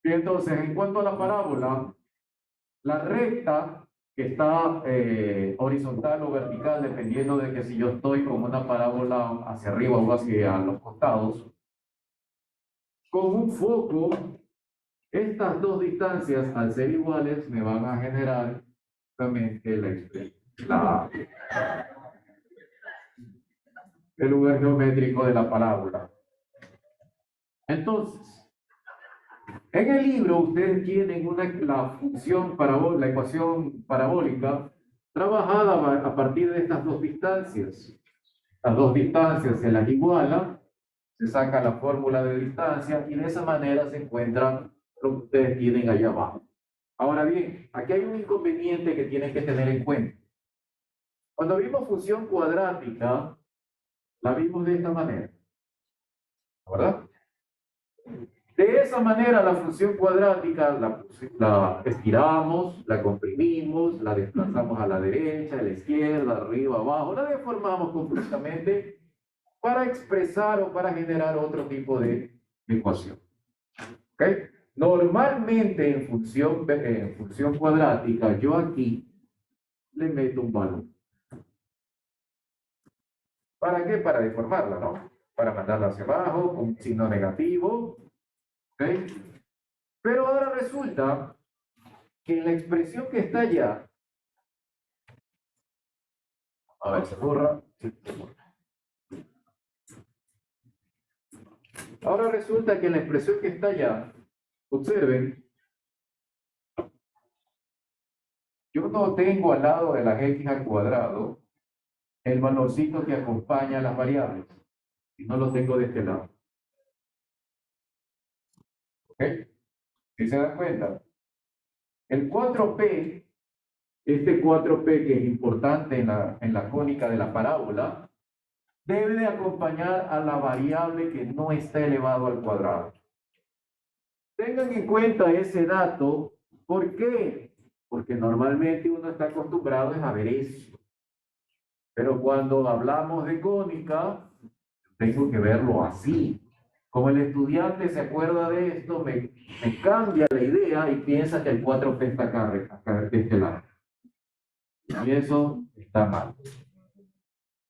Y entonces, en cuanto a la parábola, la recta que está horizontal o vertical, dependiendo de que si yo estoy con una parábola hacia arriba o hacia los costados, con un foco, estas dos distancias, al ser iguales, me van a generar justamente el lugar geométrico de la parábola. Entonces, en el libro ustedes tienen la función parabólica, la ecuación parabólica trabajada a partir de estas dos distancias. Las dos distancias se las iguala, se saca la fórmula de distancia y de esa manera se encuentra lo que ustedes tienen allá abajo. Ahora bien, aquí hay un inconveniente que tienen que tener en cuenta. Cuando vimos función cuadrática, la vimos de esta manera, ¿verdad? De esa manera la función cuadrática la estiramos, la comprimimos, la desplazamos a la derecha, a la izquierda, arriba, abajo, la deformamos completamente para expresar o para generar otro tipo de ecuación. ¿Ok? Normalmente en función cuadrática yo aquí le meto un valor. ¿Para qué? Para deformarla, ¿no? Para mandarla hacia abajo con un signo negativo. ¿Ok? Pero ahora resulta que la expresión que está allá, a ver, se borra. Ahora resulta que la expresión que está allá, observen, yo no tengo al lado de las x al cuadrado el valorcito que acompaña a las variables, y no lo tengo de este lado. ¿Ok? ¿Sí se dan cuenta? El 4p, este 4p que es importante en la cónica de la parábola, debe de acompañar a la variable que no está elevado al cuadrado. Tengan en cuenta ese dato. ¿Por qué? Porque normalmente uno está acostumbrado a ver eso. Pero cuando hablamos de cónica, tengo que verlo así. Como el estudiante se acuerda de esto, me cambia la idea y piensa que el 4p está acá de este lado. Y eso está mal.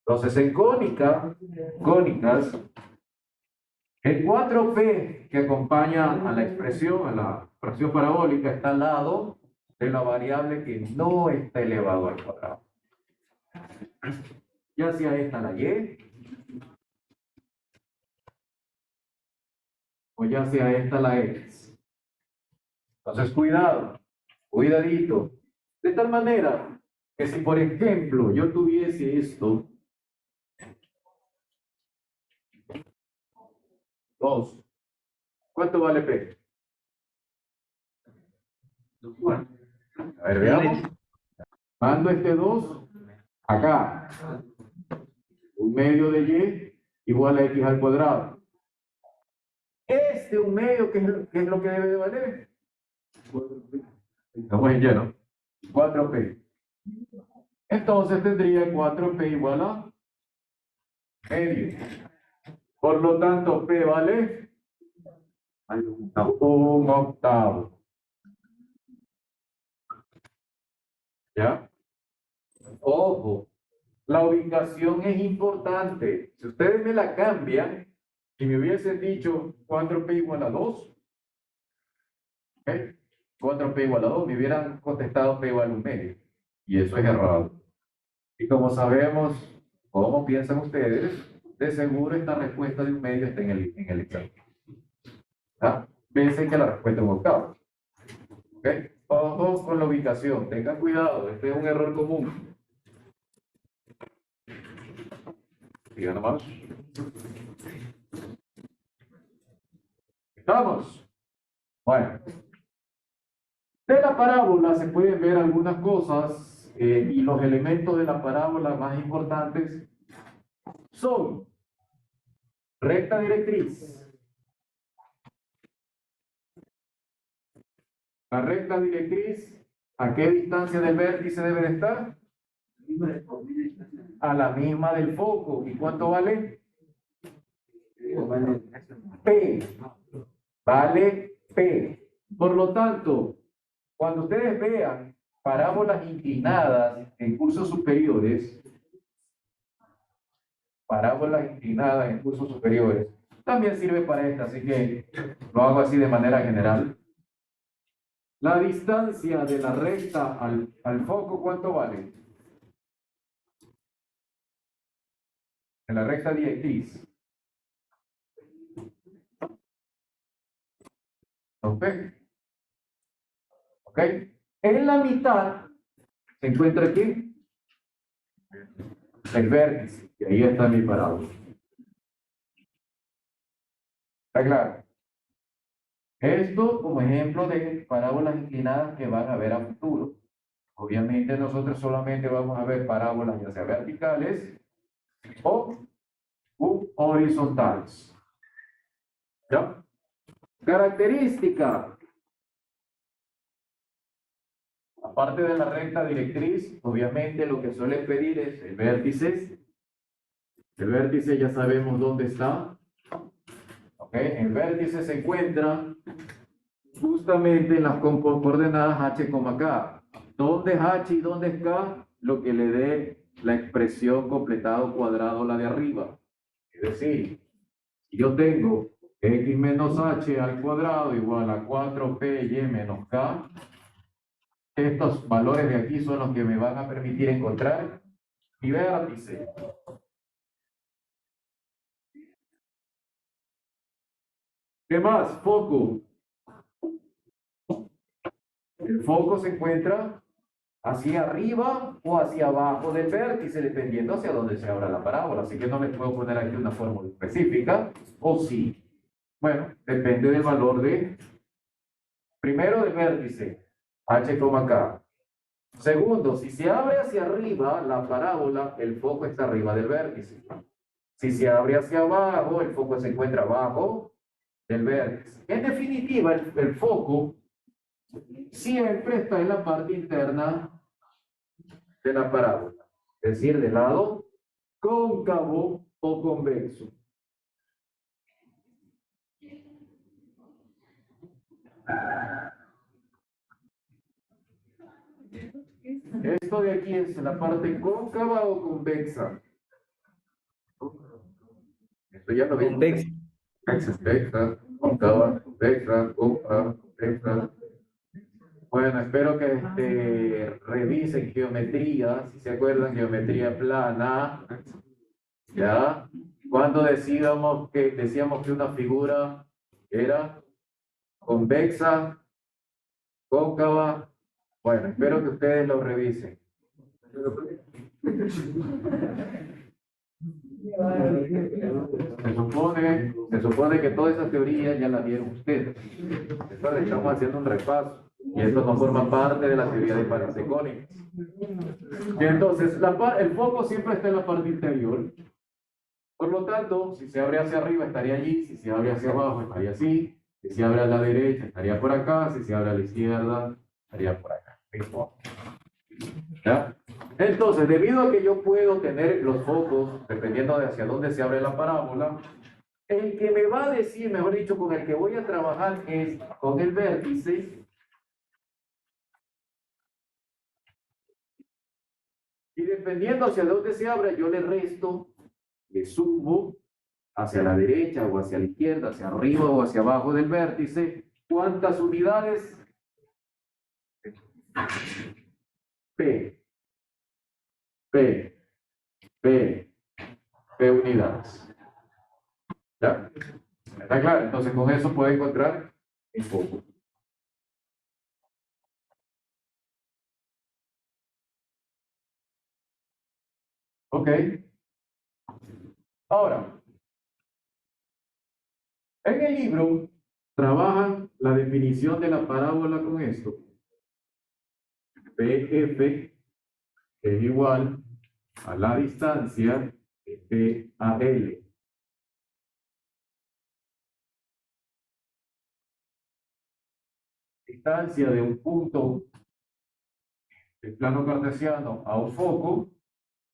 Entonces, en cónicas, el 4p que acompaña a la expresión parabólica, está al lado de la variable que no está elevado al cuadrado. Ya sea esta la y, o ya sea esta la x. Entonces, cuidadito. De tal manera que si, por ejemplo, yo tuviese esto, 2, ¿cuánto vale p? Bueno, a ver, veamos. Mando este 2 acá. Un medio de y igual a x al cuadrado. Un medio, ¿qué es lo que debe de valer? Estamos en lleno. 4p. Entonces tendría 4p igual a medio. Por lo tanto, p vale un octavo. ¿Ya? Ojo, la ubicación es importante. Si ustedes me la cambian y me hubiesen dicho 4p igual a 2, ¿okay? 4p igual a 2, me hubieran contestado p igual a un medio. Y eso es errado. Y como sabemos, ¿cómo piensan ustedes? De seguro esta respuesta de un medio está en el examen. ¿Ah? Piensen que la respuesta es un octavo. ¿Ok? Ojo con la ubicación, tengan cuidado, este es un error común. Sigan nomás. ¿Estamos? Bueno. De la parábola se pueden ver algunas cosas y los elementos de la parábola más importantes son recta directriz. La recta directriz, ¿a qué distancia del vértice debe de estar? A la misma del foco. ¿Y cuánto vale? P. Vale P. Por lo tanto, cuando ustedes vean parábolas inclinadas en cursos superiores, también sirve para esta, así que lo hago así de manera general. La distancia de la recta al foco, ¿cuánto vale? En la recta directriz. ¿Ok? ¿Ok? En la mitad se encuentra aquí el vértice, y ahí está mi parábola. ¿Está claro? Esto como ejemplo de parábolas inclinadas que van a ver a futuro. Obviamente nosotros solamente vamos a ver parábolas ya sea verticales o horizontales. ¿Ya? Característica. Aparte de la recta directriz, obviamente lo que suele pedir es el vértice. El vértice ya sabemos dónde está. ¿Ok? El vértice se encuentra justamente en las coordenadas h, k. ¿Dónde es h y dónde es k? Lo que le dé la expresión completado cuadrado, la de arriba. Es decir, si yo tengo x menos h al cuadrado igual a 4py menos k, estos valores de aquí son los que me van a permitir encontrar mi vértice. ¿Qué más? Foco. El foco se encuentra hacia arriba o hacia abajo del vértice, dependiendo hacia dónde se abra la parábola. Así que no les puedo poner aquí una fórmula específica, o sí. Bueno, depende del valor de, primero del vértice, h, k. Segundo, si se abre hacia arriba la parábola, el foco está arriba del vértice. Si se abre hacia abajo, el foco se encuentra abajo del vértice. En definitiva, el foco siempre está en la parte interna de la parábola, es decir, del lado cóncavo o convexo. Esto de aquí es la parte cóncava o convexa. Esto ya lo vimos. Convexa, cóncava, convexa, cóncava, convexa. Bueno, espero que revisen geometría, si se acuerdan, geometría plana. ¿Ya? Cuando decíamos que una figura era convexa, cóncava. Bueno, espero que ustedes lo revisen. Se supone que toda esa teoría ya la vieron ustedes. Esto le estamos haciendo un repaso. Y esto no forma parte de la teoría de parasecónicas. Y entonces, el foco siempre está en la parte interior. Por lo tanto, si se abre hacia arriba estaría allí, si se abre hacia abajo estaría así, si se abre a la derecha estaría por acá, si se abre a la izquierda estaría por acá. ¿Ya? Entonces, debido a que yo puedo tener los focos, dependiendo de hacia dónde se abre la parábola, el que me va a decir, mejor dicho, con el que voy a trabajar es con el vértice. Y dependiendo hacia dónde se abra, yo le resto, le subo hacia la derecha o hacia la izquierda, hacia arriba o hacia abajo del vértice. ¿Cuántas unidades? P, P, P, P unidades. ¿Ya? ¿Está claro? Entonces con eso puedo encontrar el foco. Ok. Ahora, en el libro trabajan la definición de la parábola con esto. PF es igual a la distancia de PAL. Distancia de un punto del plano cartesiano a un foco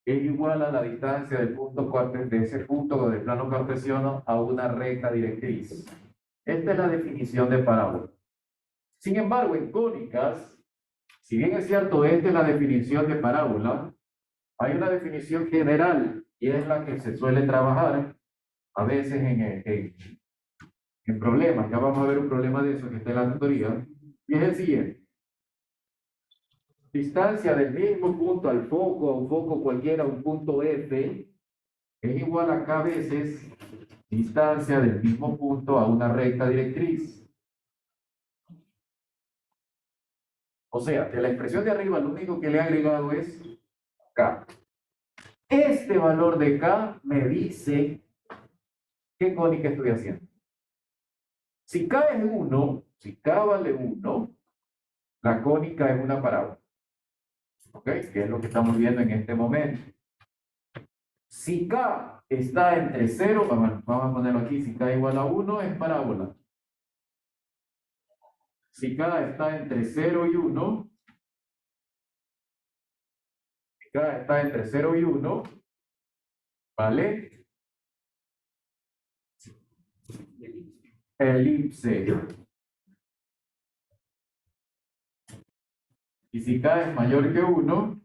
es igual a la distancia del punto de ese punto del plano cartesiano a una recta directriz. Esta es la definición de parábola. Sin embargo, en cónicas, si bien es cierto, esta es la definición de parábola, hay una definición general y es la que se suele trabajar a veces en problemas. Ya vamos a ver un problema de eso que está en la tutoría. Y es el siguiente. Distancia del mismo punto al foco, a un foco cualquiera, un punto F, es igual a K veces distancia del mismo punto a una recta directriz. O sea, de la expresión de arriba, lo único que le he agregado es K. Este valor de K me dice qué cónica estoy haciendo. Si K es 1, si K vale 1, la cónica es una parábola. ¿Ok? Que es lo que estamos viendo en este momento. Si K está entre 0, vamos a ponerlo aquí, si K igual a 1 es parábola. Si K está entre 0 y 1, si K está entre 0 y 1, ¿vale? Elipse. Y si K es mayor que 1,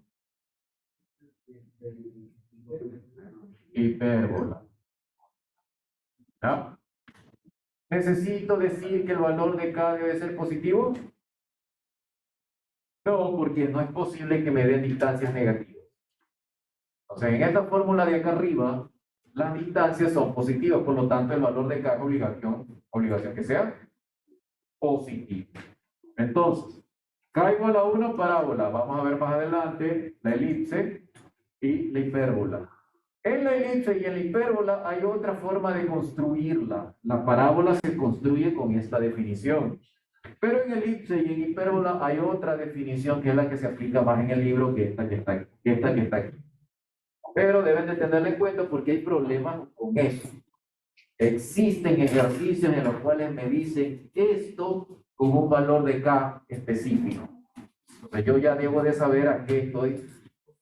hipérbola. ¿Ya? ¿Necesito decir que el valor de K debe ser positivo? No, porque no es posible que me den distancias negativas. O sea, en esta fórmula de acá arriba, las distancias son positivas, por lo tanto el valor de K es obligación que sea positivo. Entonces, K igual a 1 parábola. Vamos a ver más adelante la elipse y la hipérbola. En la elipse y en la hipérbola hay otra forma de construirla. La parábola se construye con esta definición. Pero en elipse y en hipérbola hay otra definición que es la que se aplica más en el libro que esta que está aquí. Pero deben de tenerla en cuenta porque hay problemas con eso. Existen ejercicios en los cuales me dicen esto con un valor de K específico. Entonces yo ya debo de saber a qué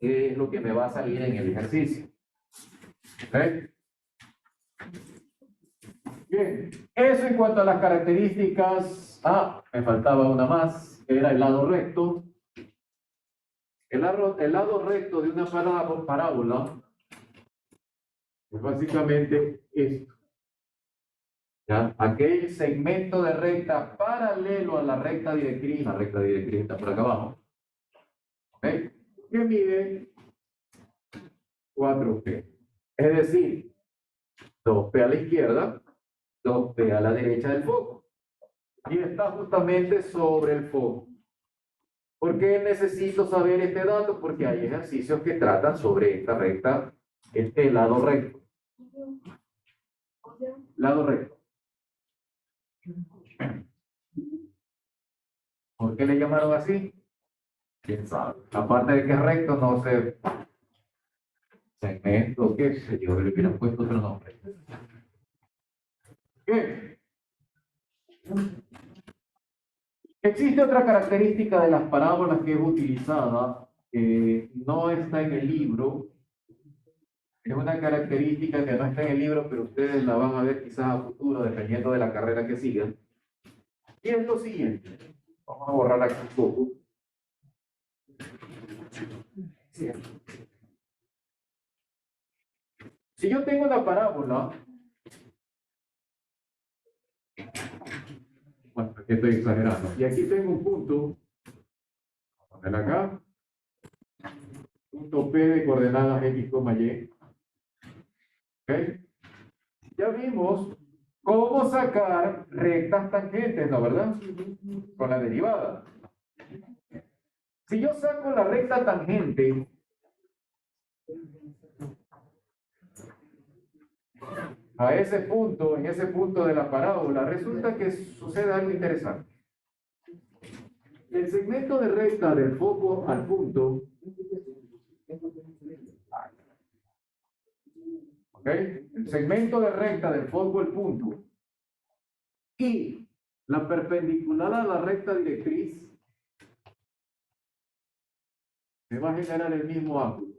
es lo que me va a salir en el ejercicio. ¿Okay? Bien, eso en cuanto a las características. Me faltaba una más, que era el lado recto. El lado recto de una parábola es básicamente esto. ¿Ya? Aquel segmento de recta paralelo a la recta directriz está por acá abajo, ¿ok? Que mide 4P. Es decir, 2P a la izquierda, 2P a la derecha del foco. Y está justamente sobre el foco. ¿Por qué necesito saber este dato? Porque hay ejercicios que tratan sobre esta recta, este lado recto. Lado recto. ¿Por qué le llamaron así? ¿Quién sabe? Aparte de que es recto, no sé, segmento, qué sé yo, le hubieran puesto otro nombre. Bien. Existe otra característica de las parábolas que es utilizada, que no está en el libro. Es una característica que no está en el libro, pero ustedes la van a ver quizás a futuro, dependiendo de la carrera que sigan. Y es lo siguiente. Vamos a borrar aquí un poco. Si yo tengo una parábola, bueno, aquí estoy exagerando, y aquí tengo un punto, vamos a poner acá, punto P de coordenadas X, Y. ¿Ok? Ya vimos cómo sacar rectas tangentes, ¿no? ¿Verdad? Con la derivada. Si yo saco la recta tangente a ese punto, en ese punto de la parábola, resulta que sucede algo interesante. El segmento de recta del foco al punto, ¿ok? El segmento de recta del foco al punto y la perpendicular a la recta directriz me va a generar el mismo ángulo.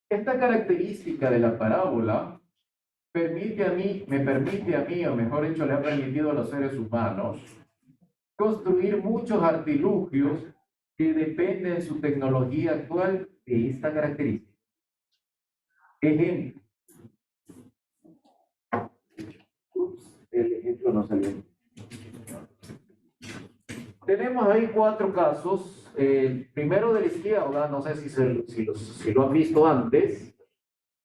Esta característica de la parábola me permite a mí, o mejor dicho, le ha permitido a los seres humanos construir muchos artilugios que dependen de su tecnología actual de esta característica. Ejemplo. El ejemplo no salió. Tenemos ahí 4 casos. El primero de la izquierda, no sé si lo han visto antes.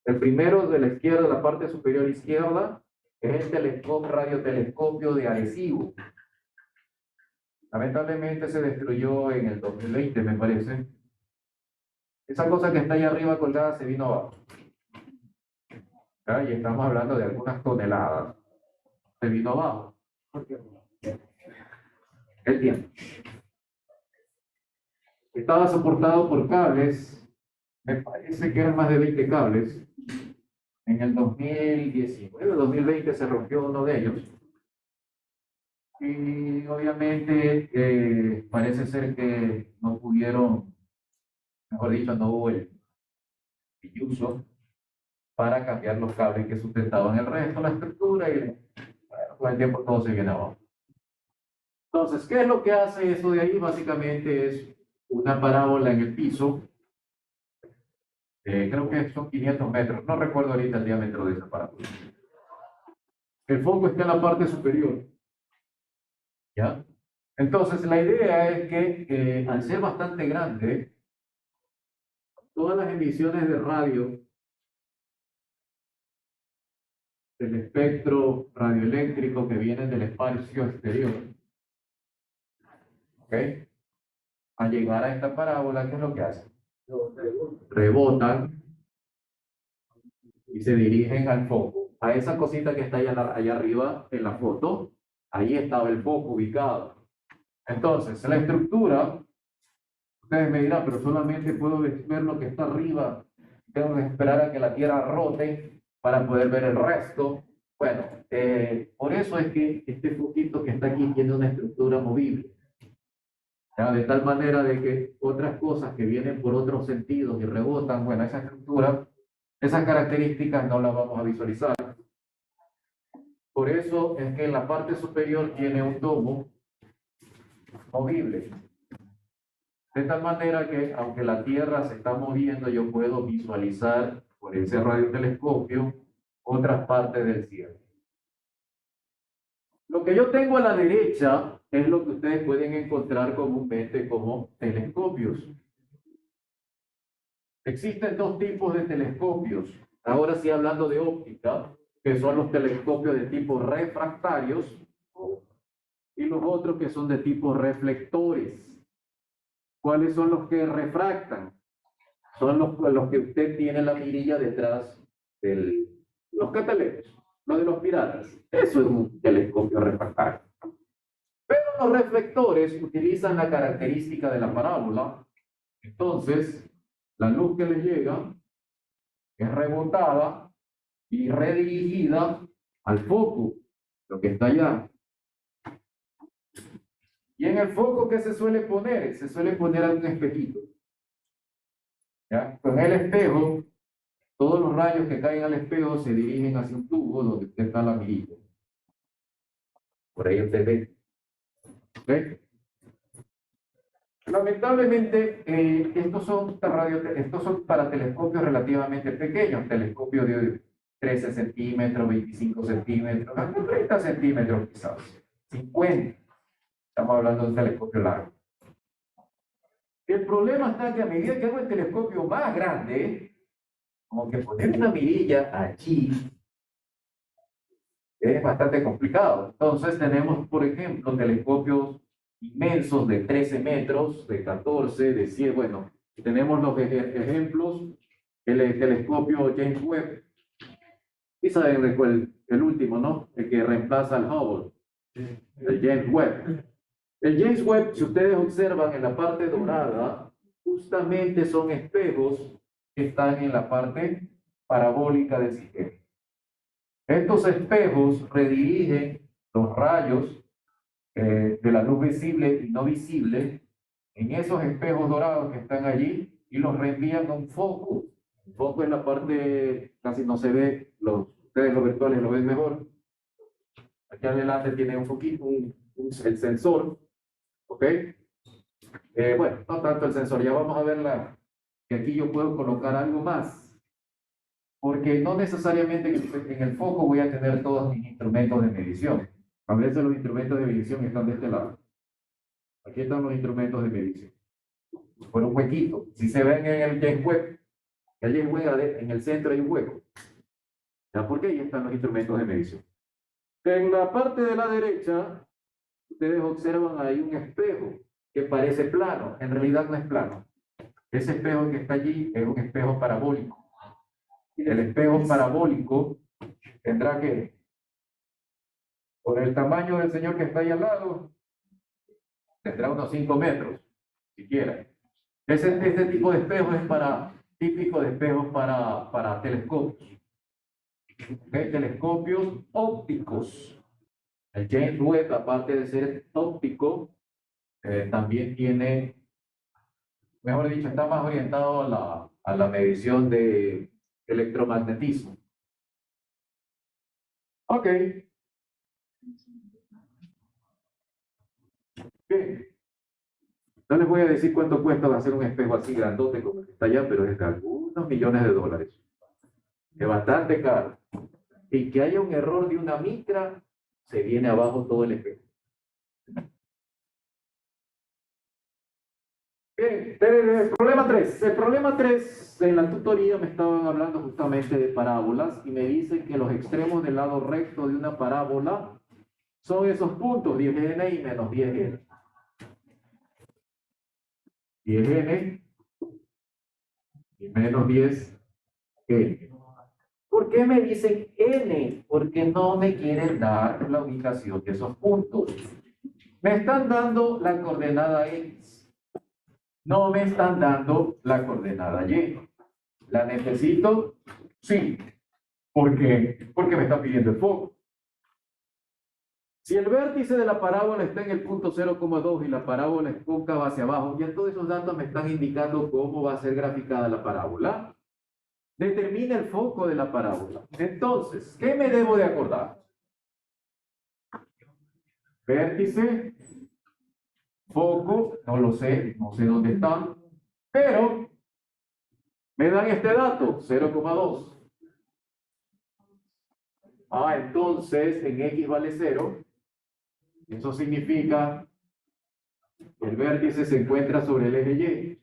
El primero de la izquierda, la parte superior izquierda, es el radiotelescopio de Arecibo. Lamentablemente se destruyó en el 2020, me parece. Esa cosa que está ahí arriba colgada se vino abajo. ¿Ya? Y estamos hablando de algunas toneladas. Se vino abajo. El tiempo. Estaba soportado por cables, me parece que eran más de 20 cables. En el 2019, 2020 se rompió uno de ellos. Y obviamente parece ser que no pudieron, mejor dicho, no hubo el uso para cambiar los cables que sustentaban el resto, la estructura, y bueno, con el tiempo todo se viene abajo. Entonces, ¿qué es lo que hace eso de ahí? Básicamente es una parábola en el piso. Creo que son 500 metros, no recuerdo ahorita el diámetro de esa parábola. El foco está en la parte superior. ¿Ya? Entonces, la idea es que al ser bastante grande, todas las emisiones de radio del espectro radioeléctrico que vienen del espacio exterior, ¿ok? Al llegar a esta parábola, ¿qué es lo que hacen? Rebotan y se dirigen al foco. A esa cosita que está allá arriba en la foto, ahí estaba el foco ubicado. Entonces, la estructura, ustedes me dirán, pero solamente puedo ver lo que está arriba, tengo que esperar a que la Tierra rote para poder ver el resto. Bueno, por eso es que este foquito que está aquí tiene una estructura movible. ¿Ya? De tal manera de que otras cosas que vienen por otros sentidos y rebotan, bueno, esa estructura, esas características no las vamos a visualizar. Por eso es que en la parte superior tiene un domo movible. De tal manera que, aunque la Tierra se está moviendo, yo puedo visualizar por ese radiotelescopio otras partes del cielo. Lo que yo tengo a la derecha es lo que ustedes pueden encontrar comúnmente como telescopios. Existen 2 tipos de telescopios. Ahora sí hablando de óptica, que son los telescopios de tipo refractarios y los otros que son de tipo reflectores. ¿Cuáles son los que refractan? Son los que usted tiene la mirilla detrás de los cataleros, los de los piratas. Eso es un telescopio refractario. Pero los reflectores utilizan la característica de la parábola. Entonces, la luz que les llega es rebotada y redirigida al foco, lo que está allá. Y en el foco, ¿qué se suele poner? Se suele poner un espejito. ¿Ya? Con el espejo, todos los rayos que caen al espejo se dirigen hacia un tubo donde usted está la mirilla. Por ahí usted ve. ¿Ve? Lamentablemente, estos son para telescopios relativamente pequeños, telescopios de 13 centímetros, 25 centímetros, hasta 30 centímetros quizás, 50. Estamos hablando de un telescopio largo. El problema está que a medida que hago el telescopio más grande, como que poner una mirilla allí es bastante complicado. Entonces tenemos, por ejemplo, telescopios inmensos de 13 metros, de 14, de 100. Bueno, tenemos los ejemplos, el telescopio James Webb, y saben el último, ¿no? El que reemplaza al Hubble, el James Webb. El James Webb, si ustedes observan en la parte dorada, justamente son espejos que están en la parte parabólica del sistema. Estos espejos redirigen los rayos de la luz visible y no visible en esos espejos dorados que están allí y los reenvían a un foco. El foco es la parte, casi no se ve Ustedes los virtuales lo ven mejor. Aquí adelante tiene un poquito el sensor, ¿ok? Bueno, no tanto el sensor, ya vamos a ver que aquí yo puedo colocar algo más, porque no necesariamente en el foco voy a tener todos mis instrumentos de medición. A veces los instrumentos de medición están de este lado. Aquí están los instrumentos de medición. Por un huequito. Si se ven en el James Webb, en el centro hay un hueco. ¿Ya? Porque ahí están los instrumentos de medición. En la parte de la derecha, ustedes observan ahí un espejo que parece plano. En realidad no es plano. Ese espejo que está allí es un espejo parabólico. El espejo parabólico tendrá que, por el tamaño del señor que está ahí al lado, tendrá unos 5 metros, siquiera. Este tipo de espejo es típico de espejos para telescopios. ¿Okay? Telescopios ópticos. El James Webb, aparte de ser óptico, también tiene, mejor dicho, está más orientado a la medición de electromagnetismo. Ok. Bien. No les voy a decir cuánto cuesta hacer un espejo así grandote como el que está allá, pero es de algunos millones de dólares. Es bastante caro. Y que haya un error de una micra, se viene abajo todo el espejo. Bien, el problema 3. El problema 3, en la tutoría me estaban hablando justamente de parábolas y me dicen que los extremos del lado recto de una parábola son esos puntos, 10n y menos 10n. 10n y menos 10n. ¿Por qué me dicen n? Porque no me quieren dar la ubicación de esos puntos. Me están dando la coordenada x. No me están dando la coordenada y. ¿La necesito? Sí. ¿Por qué? Porque me está pidiendo el foco. Si el vértice de la parábola está en el punto 0,2 y la parábola es cóncava hacia abajo, ya todos esos datos me están indicando cómo va a ser graficada la parábola. Determina el foco de la parábola. Entonces, ¿qué me debo de acordar? Vértice, foco, no lo sé, no sé dónde están, pero me dan este dato, 0,2. Entonces en X vale 0. Eso significa que el vértice se encuentra sobre el eje Y.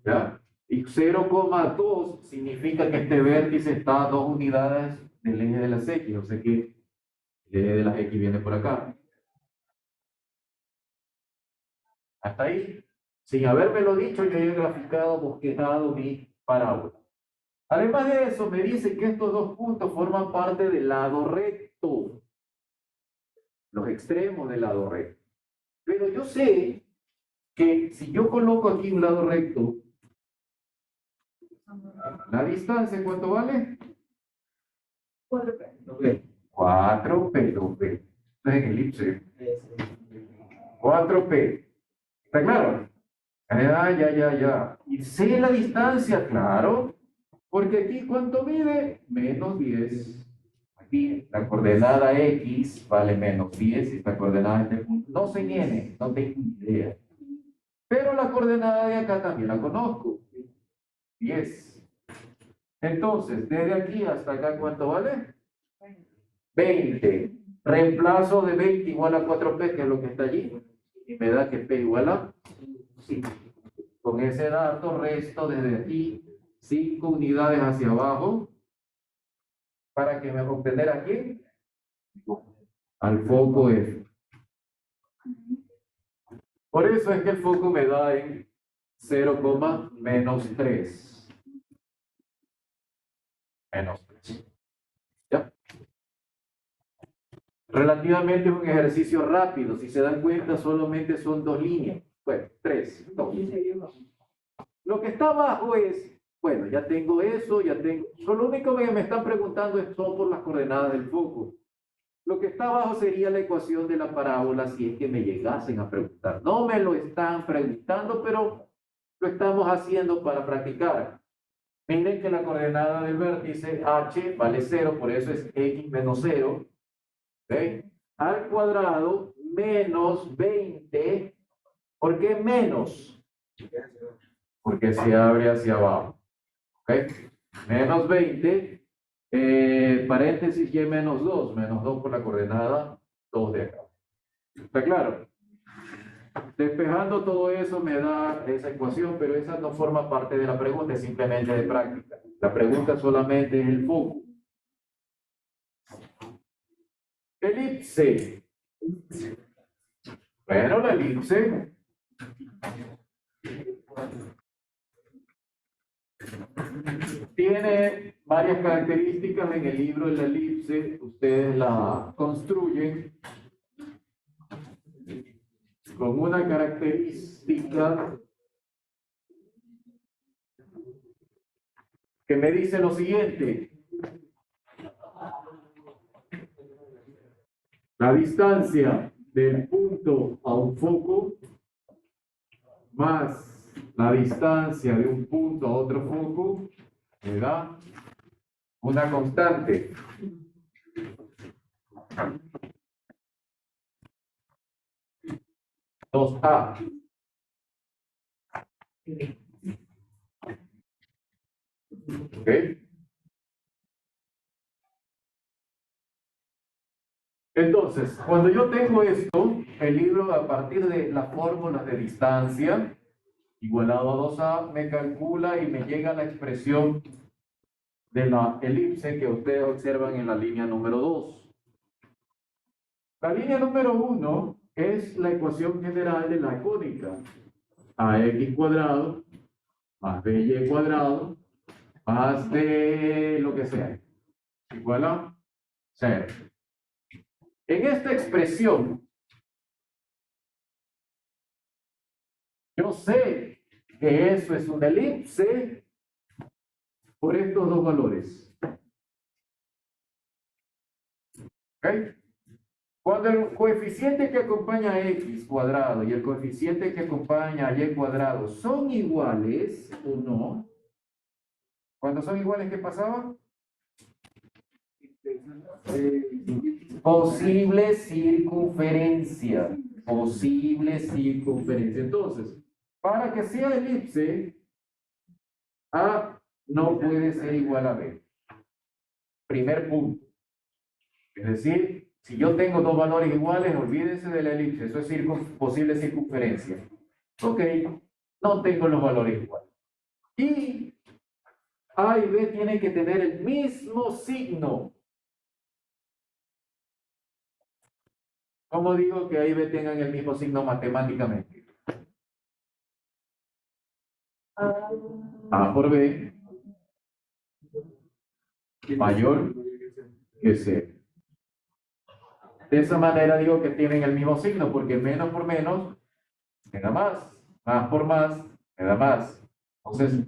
¿Ya? Y 0,2 significa que este vértice está a 2 unidades del eje de las X. O sea que el eje de las X viene por acá. Hasta ahí. Sin habérmelo dicho, yo he graficado, bosquejado mi parábola. Además de eso, me dice que estos dos puntos forman parte del lado recto. Los extremos del lado recto. Pero yo sé que si yo coloco aquí un lado recto, la distancia, ¿cuánto vale? 4p. 4p, 2p. Esto es en elipse. 4p. ¿Está claro? Ya. ¿Y sé la distancia? Claro. Porque aquí, ¿cuánto mide? Menos 10. Aquí, la coordenada X vale menos 10 y esta coordenada de este punto. No se viene, no tengo idea. Pero la coordenada de acá también la conozco. 10. Entonces, desde aquí hasta acá, ¿cuánto vale? 20. Reemplazo de 20 igual a 4p, que es lo que está allí. Y me da que p igual a 5. Con ese dato resto desde aquí 5 unidades hacia abajo para que me obtener aquí al foco F. Por eso es que el foco me da en 0, menos 3. Menos 3. ¿Ya? Relativamente es un ejercicio rápido. Si se dan cuenta, solamente son 2 líneas. Bueno, 3. 2. Lo que está abajo es, bueno, ya tengo eso, ya tengo. Lo único que me están preguntando son por las coordenadas del foco. Lo que está abajo sería la ecuación de la parábola si es que me llegasen a preguntar. No me lo están preguntando, pero lo estamos haciendo para practicar. Miren que la coordenada del vértice h vale 0, por eso es x menos 0. ¿Ok? Al cuadrado menos 20. ¿Por qué menos? Porque se abre hacia abajo. ¿Ok? Menos 20, paréntesis y menos 2. Menos 2 por la coordenada 2 de acá. ¿Está claro? Despejando todo eso me da esa ecuación, pero esa no forma parte de la pregunta, es simplemente de práctica. La pregunta solamente es el foco. Elipse. Bueno, la elipse tiene varias características. En el libro de la elipse ustedes la construyen con una característica que me dice lo siguiente: la distancia del punto a un foco más la distancia de un punto a otro foco me da una constante. Dos a. ¿Ok? Entonces, cuando yo tengo esto, el libro a partir de las fórmulas de distancia, igualado a 2a, me calcula y me llega la expresión de la elipse que ustedes observan en la línea número 2. La línea número 1 es la ecuación general de la cónica. Ax cuadrado más by cuadrado más de lo que sea, igual a 0. En esta expresión, yo sé que eso es una elipse por estos dos valores. ¿Ok? Cuando el coeficiente que acompaña a x cuadrado y el coeficiente que acompaña a y cuadrado son iguales o no, cuando son iguales, ¿qué pasaba? Posible circunferencia. Posible circunferencia. Entonces, para que sea elipse, A no puede ser igual a B. Primer punto. Es decir, si yo tengo dos valores iguales, olvídense de la elipse. Eso es posible circunferencia. Ok, no tengo los valores iguales. Y A y B tienen que tener el mismo signo. ¿Cómo digo que A y B tengan el mismo signo matemáticamente? A por B mayor que C. De esa manera digo que tienen el mismo signo, porque menos por menos me da más por más me da más. Entonces,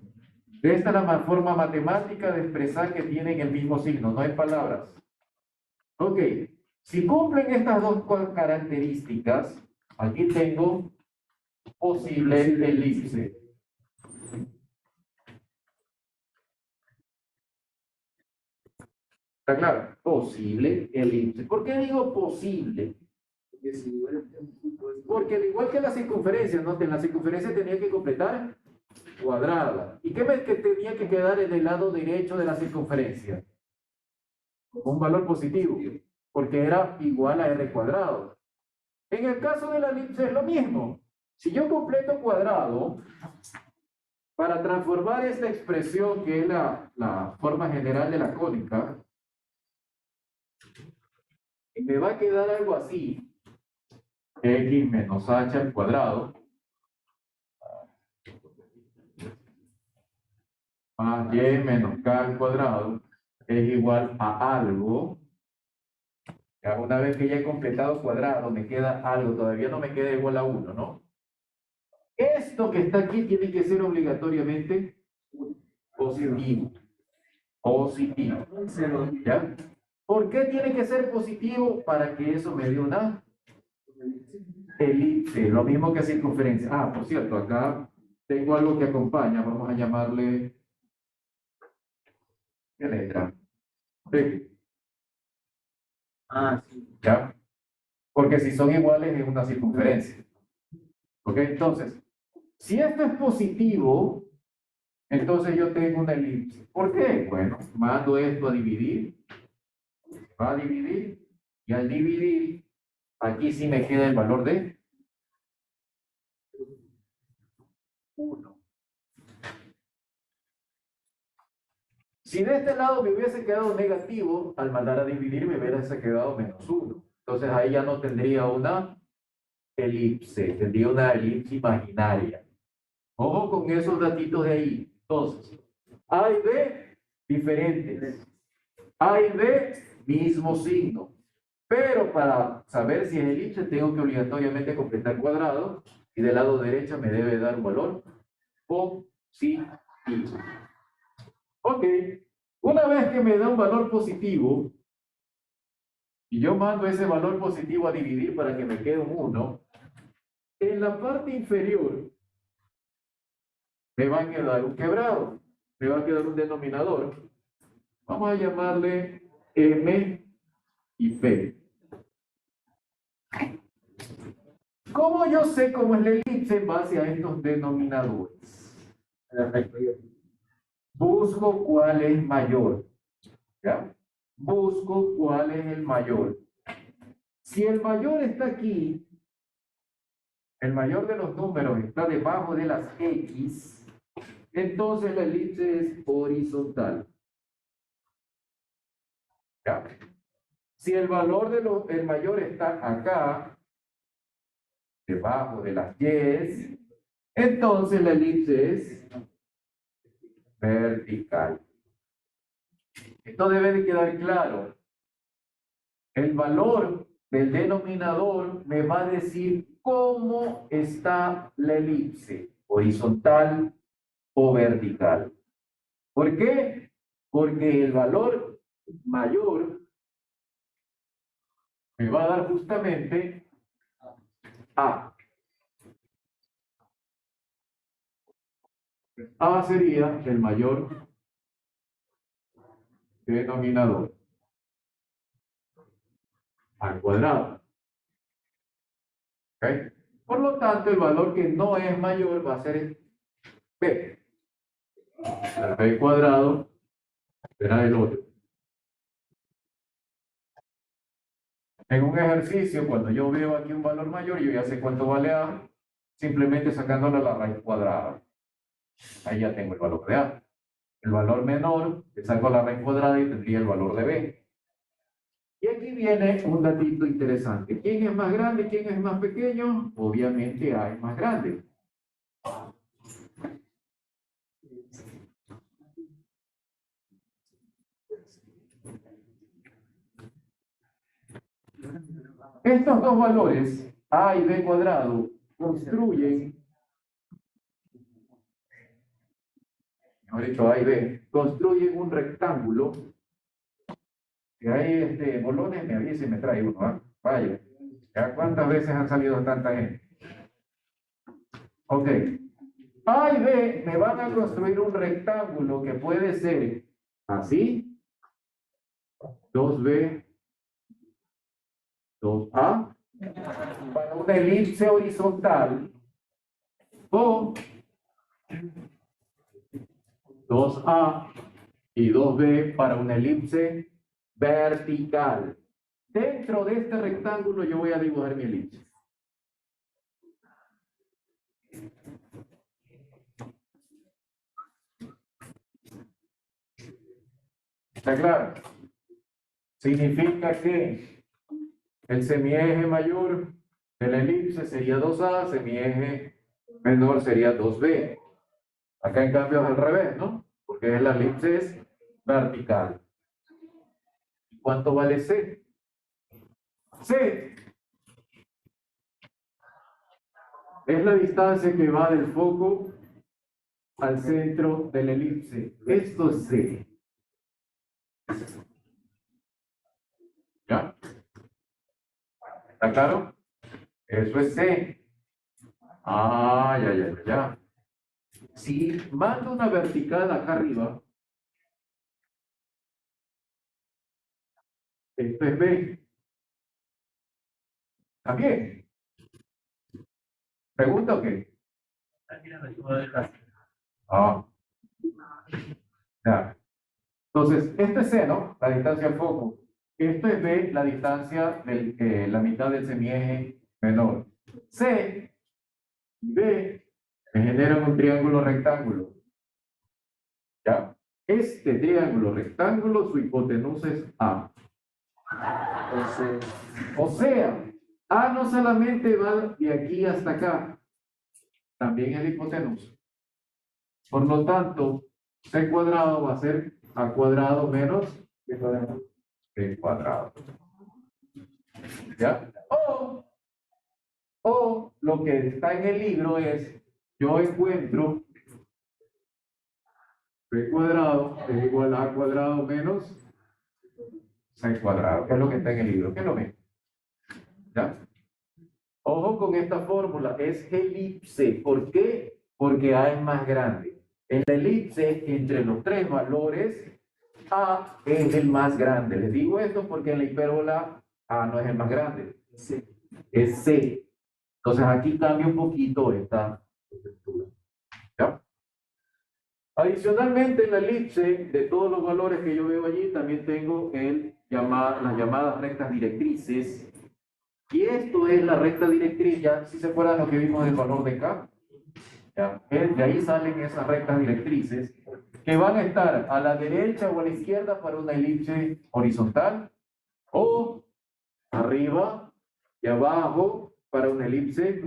esta es la forma matemática de expresar que tienen el mismo signo, no hay palabras. Ok, si cumplen estas dos características, aquí tengo posible elipse. ¿Está claro? Posible elipse. ¿Por qué digo posible? Porque al igual que la circunferencia, ¿no? En la circunferencia tenía que completar cuadrada. ¿Y qué que tenía que quedar en el lado derecho de la circunferencia? Un valor positivo, porque era igual a r cuadrado. En el caso de la elipse es lo mismo. Si yo completo cuadrado, para transformar esta expresión que es la forma general de la cónica, me va a quedar algo así. X menos h al cuadrado más y menos k al cuadrado es igual a algo. Ya una vez que ya he completado cuadrado, me queda algo, todavía no me queda igual a 1, ¿no? Esto que está aquí tiene que ser obligatoriamente positivo. Positivo. ¿Ya? ¿Por qué tiene que ser positivo? Para que eso me dé una elipse, lo mismo que circunferencia. Ah, por cierto, acá tengo algo que acompaña, vamos a llamarle ¿Qué letra? Sí. Ah, sí. ¿Ya? Porque si son iguales es una circunferencia. ¿Ok? Entonces, si esto es positivo, entonces yo tengo una elipse. ¿Por qué? Bueno, mando esto a dividir, va a dividir, y al dividir, aquí sí me queda el valor de 1. Si de este lado me hubiese quedado negativo, al mandar a dividir me hubiese quedado -1. Entonces ahí ya no tendría una elipse, tendría una elipse imaginaria. Ojo con esos datitos de ahí. Entonces, A y B diferentes. A y B mismo signo. Pero para saber si es elipse tengo que obligatoriamente completar cuadrado y del lado derecho me debe dar un valor positivo. Ok, una vez que me da un valor positivo y yo mando ese valor positivo a dividir para que me quede un 1, en la parte inferior me va a quedar un quebrado, me va a quedar un denominador. Vamos a llamarle M y P. ¿Cómo yo sé cómo es la elipse en base a estos denominadores? Busco cuál es mayor. ¿Ya? Busco cuál es el mayor. Si el mayor está aquí, el mayor de los números está debajo de las X, entonces la elipse es horizontal. ¿Ya? Si el valor el mayor está acá, debajo de las Y, entonces la elipse es vertical. Esto debe de quedar claro. El valor del denominador me va a decir cómo está la elipse, horizontal o vertical. ¿Por qué? Porque el valor mayor me va a dar justamente A. A sería el mayor denominador al cuadrado. ¿Okay? Por lo tanto, el valor que no es mayor va a ser B. El B cuadrado será el otro. En un ejercicio, cuando yo veo aquí un valor mayor, yo ya sé cuánto vale A, simplemente sacándole la raíz cuadrada. Ahí ya tengo el valor de A. El valor menor, le saco la raíz cuadrada y tendría el valor de B. Y aquí viene un datito interesante. ¿Quién es más grande? ¿Quién es más pequeño? Obviamente A es más grande. Estos dos valores, A y B cuadrado, construyen, mejor dicho, A y B, construyen un rectángulo. Si hay bolones, me avisa y me trae uno. ¿Ah? Vaya, ¿ya cuántas veces han salido tanta gente? Ok. A y B me van a construir un rectángulo que puede ser así, 2B, 2A, para una elipse horizontal, o 2A y 2B para una elipse vertical. Dentro de este rectángulo yo voy a dibujar mi elipse. ¿Está claro? Significa que el semieje mayor de la elipse sería 2A, semieje menor sería 2B. Acá en cambio es al revés, ¿no? Porque la elipse es vertical. ¿Cuánto vale C? C es la distancia que va del foco al centro de la elipse. Esto es C. ¿Ya? ¿Está claro? Eso es C. Ah, ya. Si mando una vertical acá arriba, Esto es B. ¿También? ¿Pregunta o qué? Ah, ya. Entonces, este es C, ¿no? La distancia al foco. Esto es B, la distancia de la mitad del semieje menor. C y B me generan un triángulo rectángulo. ¿Ya? Este triángulo rectángulo, su hipotenusa es A. O sea, A no solamente va de aquí hasta acá, también es la hipotenusa. Por lo tanto, C cuadrado va a ser A cuadrado menos B cuadrado. ¿Ya? O lo que está en el libro es, yo encuentro B cuadrado es igual a A cuadrado menos C cuadrado, que es lo que está en el libro, que es lo mismo. ¿Ya? Ojo con esta fórmula, es elipse. ¿Por qué? Porque A es más grande. En la elipse, entre los tres valores, A es el más grande. Les digo esto porque en la hipérbola A no es el más grande, es C. Entonces aquí cambia un poquito esta estructura. ¿Ya? Adicionalmente, en la elipse, de todos los valores que yo veo allí, también tengo las llamadas rectas directrices. Y esto es la recta directriz, ya si se acuerdan lo que vimos del valor de K, ¿ya? De ahí salen esas rectas directrices que van a estar a la derecha o a la izquierda para una elipse horizontal o arriba y abajo para una elipse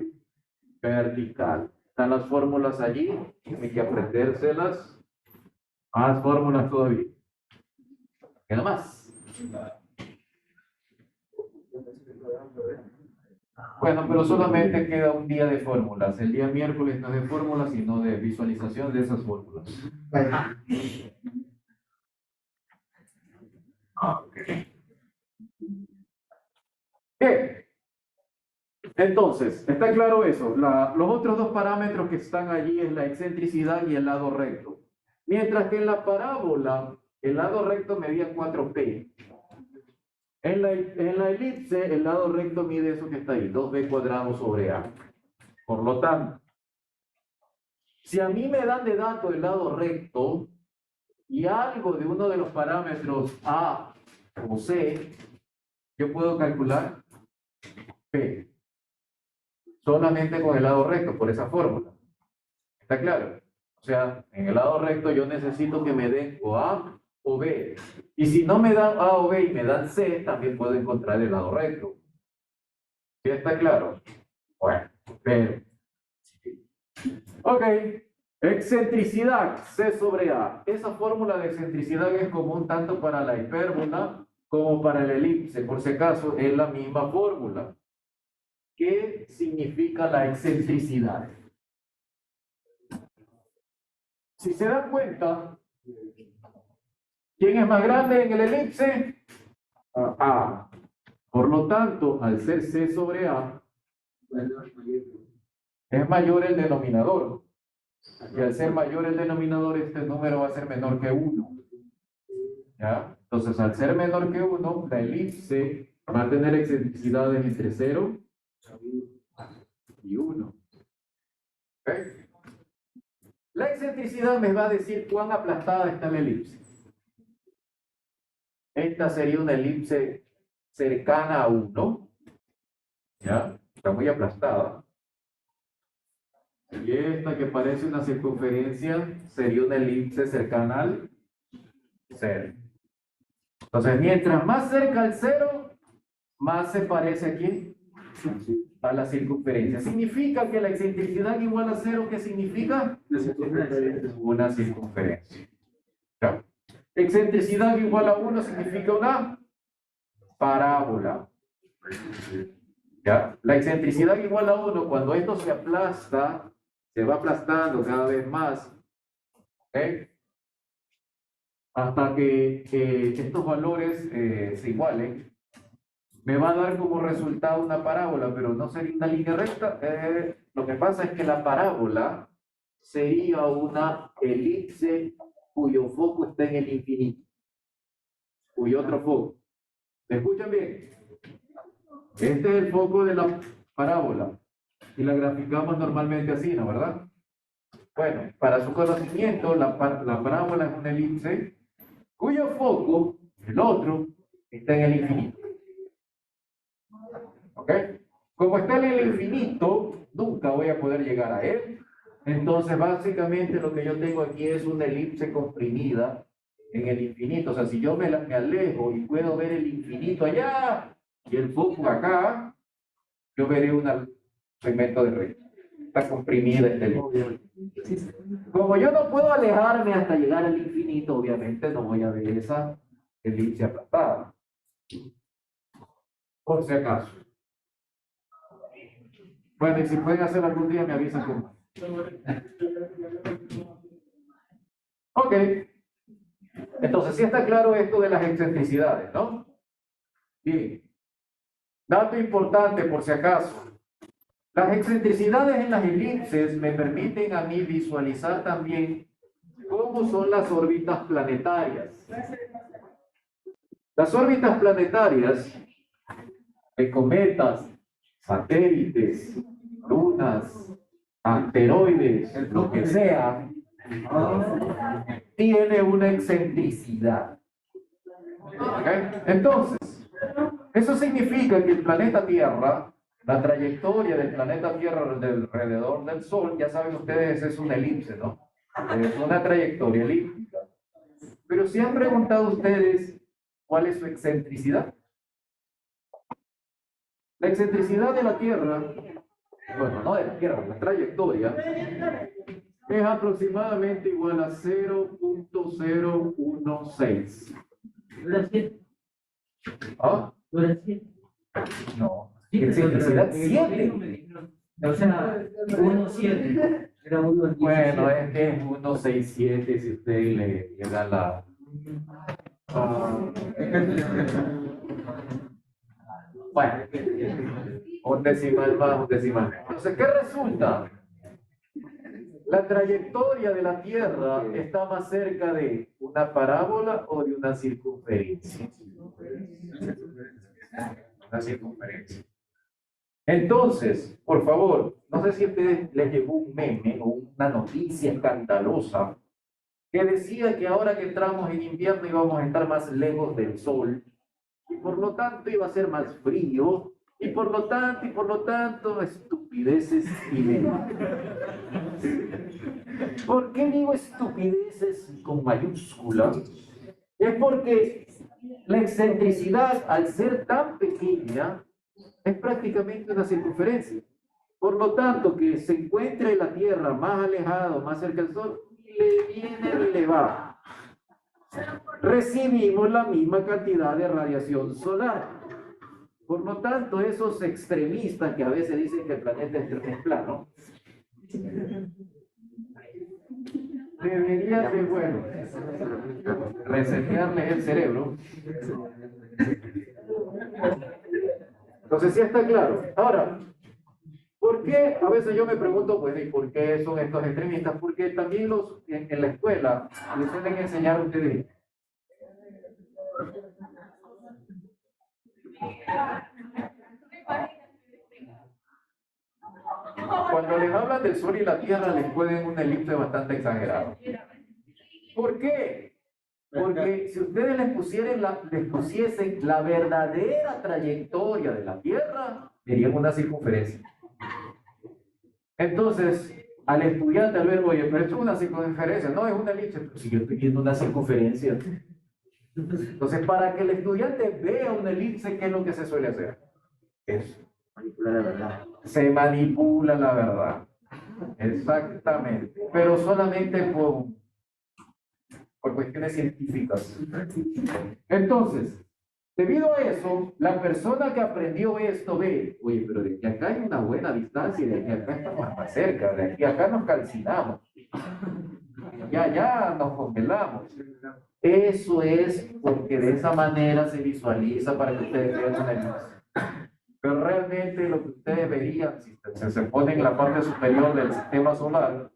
vertical. Están las fórmulas allí, hay que aprendérselas. Más fórmulas todavía. ¿Qué más? Bueno, pero solamente queda un día de fórmulas. El día miércoles no es de fórmulas, sino de visualización de esas fórmulas. Ok. Bien. Entonces, ¿está claro eso? Los otros dos parámetros que están allí es la excentricidad y el lado recto. Mientras que en la parábola, el lado recto medía 4p. En la elipse, el lado recto mide eso que está ahí, 2b cuadrado sobre a. Por lo tanto, si a mí me dan de dato el lado recto y algo de uno de los parámetros A o C, yo puedo calcular P solamente con el lado recto, por esa fórmula. ¿Está claro? O sea, en el lado recto yo necesito que me den o A o B. Y si no me dan A o B y me dan C, también puedo encontrar el lado recto. ¿Sí está claro? Bueno, pero... Ok, excentricidad, C sobre A. Esa fórmula de excentricidad es común tanto para la hipérbola como para el elipse. Por si acaso, es la misma fórmula. ¿Qué significa la excentricidad? Si se dan cuenta, ¿quién es más grande en el elipse? A. Por lo tanto, al ser C sobre A, es mayor el denominador. Y al ser mayor el denominador, este número va a ser menor que 1. ¿Ya? Entonces, al ser menor que 1, la elipse va a tener excentricidades entre 0 y 1. ¿Okay? La excentricidad me va a decir cuán aplastada está la elipse. Esta sería una elipse cercana a 1. ¿Ya? Está muy aplastada. Y esta que parece una circunferencia sería una elipse cercana al 0. Entonces, mientras más cerca al 0, más se parece aquí a la circunferencia. ¿Significa que la excentricidad igual a 0? ¿Qué significa? Una circunferencia. ¿Ya? Excentricidad igual a 1 significa una parábola. ¿Ya? La excentricidad igual a 1, cuando esto se aplasta, se va aplastando cada vez más, ¿okay? Hasta que estos valores se igualen, me va a dar como resultado una parábola, pero no sería una línea recta. Lo que pasa es que la parábola sería una elipse cuyo foco está en el infinito, cuyo otro foco ¿Me escuchan bien? Este es el foco de la parábola. Y la graficamos normalmente así, ¿no? ¿Verdad? Bueno, para su conocimiento, la parábola es una elipse cuyo foco, el otro, está en el infinito. ¿Ok? Como está en el infinito, nunca voy a poder llegar a él. Entonces, básicamente lo que yo tengo aquí es una elipse comprimida en el infinito. O sea, si yo me alejo y puedo ver el infinito allá y el foco acá, yo veré un segmento de recta. Está comprimida esta elipse. Como yo no puedo alejarme hasta llegar al infinito, obviamente no voy a ver esa elipse aplastada. Por si acaso. Bueno, y si pueden hacer algún día, me avisan cómo. Ok. Entonces, sí está claro esto de las excentricidades, ¿no? Bien. Dato importante, por si acaso. Las excentricidades en las elipses me permiten a mí visualizar también cómo son las órbitas planetarias. Las órbitas planetarias de cometas, satélites, lunas, asteroides, lo que sea, tiene una excentricidad. ¿Okay? Entonces, eso significa que el planeta Tierra, la trayectoria del planeta Tierra alrededor del Sol, ya saben ustedes, es una elipse, ¿no? Es una trayectoria elíptica. Pero ¿se han preguntado ustedes cuál es su excentricidad? La excentricidad de la Tierra, bueno, no de la Tierra, la trayectoria, es aproximadamente igual a 0.016. ¿Ah? No, excentricidad 7. O sea, 1.7. Era 1.17. Bueno, es que es 1.67 si usted le da la... Bueno, un decimal más, un decimal menos. Entonces, ¿qué resulta? La trayectoria de la Tierra está más cerca de una parábola o de una circunferencia. Una circunferencia. Entonces, por favor, no sé si a ustedes les llegó un meme o una noticia escandalosa que decía que ahora que entramos en invierno íbamos a estar más lejos del sol y por lo tanto iba a ser más frío y por lo tanto, estupideces y menos. ¿Por qué digo estupideces con mayúscula? Es porque la excentricidad, al ser tan pequeña, es prácticamente una circunferencia. Por lo tanto, que se encuentre la Tierra más alejado, más cerca del Sol, le viene y le va. Recibimos la misma cantidad de radiación solar. Por lo tanto, esos extremistas que a veces dicen que el planeta es plano, debería de, bueno, resetearles el cerebro. Entonces, sí está claro. Ahora, ¿por qué? A veces yo me pregunto, bueno, ¿y por qué son estos extremistas? Porque también en la escuela les suelen enseñar a ustedes. Cuando les hablan del Sol y la Tierra, les pueden una elipse bastante exagerada. ¿Por qué? Porque si ustedes les pusiesen la verdadera trayectoria de la Tierra, verían una circunferencia. Entonces, al estudiante al ver, oye, pero esto es una circunferencia, no es una elipse, pero si yo estoy viendo una circunferencia. Entonces, para que el estudiante vea una elipse, ¿qué es lo que se suele hacer? Eso. Manipular la verdad. Se manipula la verdad. Exactamente. Pero solamente por cuestiones científicas. Entonces, debido a eso, la persona que aprendió esto ve, oye, pero de aquí a acá hay una buena distancia y de aquí a acá estamos más cerca, de aquí a acá nos calcinamos, ya nos congelamos. Eso es porque de esa manera se visualiza para que ustedes vean una elipse. Pero realmente lo que ustedes verían, si se ponen en la parte superior del sistema solar,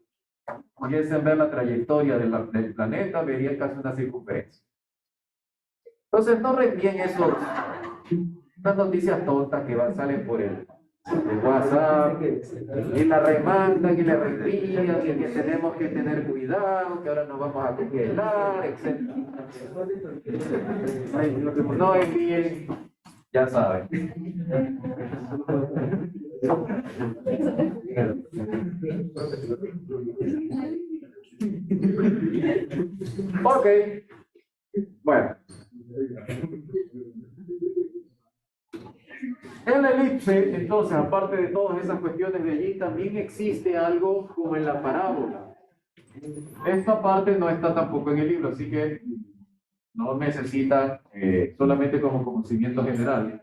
pudiesen ver la trayectoria del planeta, verían casi una circunferencia. Entonces no reenvíen estas noticias tontas que salen por el WhatsApp, y la remandan y le reenvían, y que tenemos que tener cuidado, que ahora nos vamos a congelar, etc. No envíen, ya saben. Ok, bueno. En la elipse, entonces, aparte de todas esas cuestiones de allí, también existe algo como en la parábola. Esta parte no está tampoco en el libro, así que no necesita solamente como conocimiento general.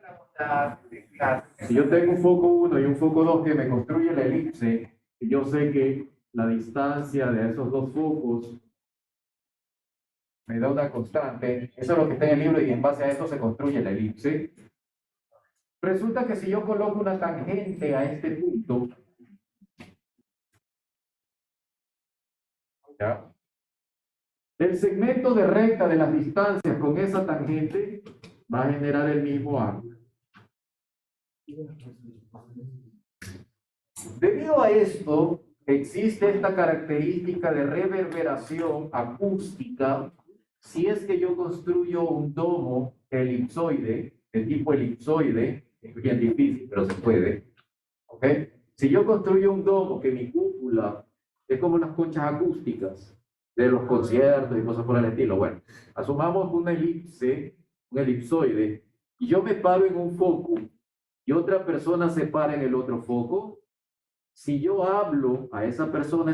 Si yo tengo un foco 1 y un foco 2 que me construye la elipse, y yo sé que la distancia de esos dos focos me da una constante, eso es lo que está en el libro y en base a esto se construye la elipse. Resulta que si yo coloco una tangente a este punto, ¿ya? El segmento de recta de las distancias con esa tangente va a generar el mismo ángulo. Debido a esto, existe esta característica de reverberación acústica si es que yo construyo un domo elipsoide, de tipo elipsoide, es bien difícil, pero se puede. ¿Ok? Si yo construyo un domo que mi cúpula es como las conchas acústicas de los conciertos y cosas por el estilo, bueno, asumamos una elipse, un elipsoide, y yo me paro en un foco y otra persona se para en el otro foco. Si yo hablo a esa persona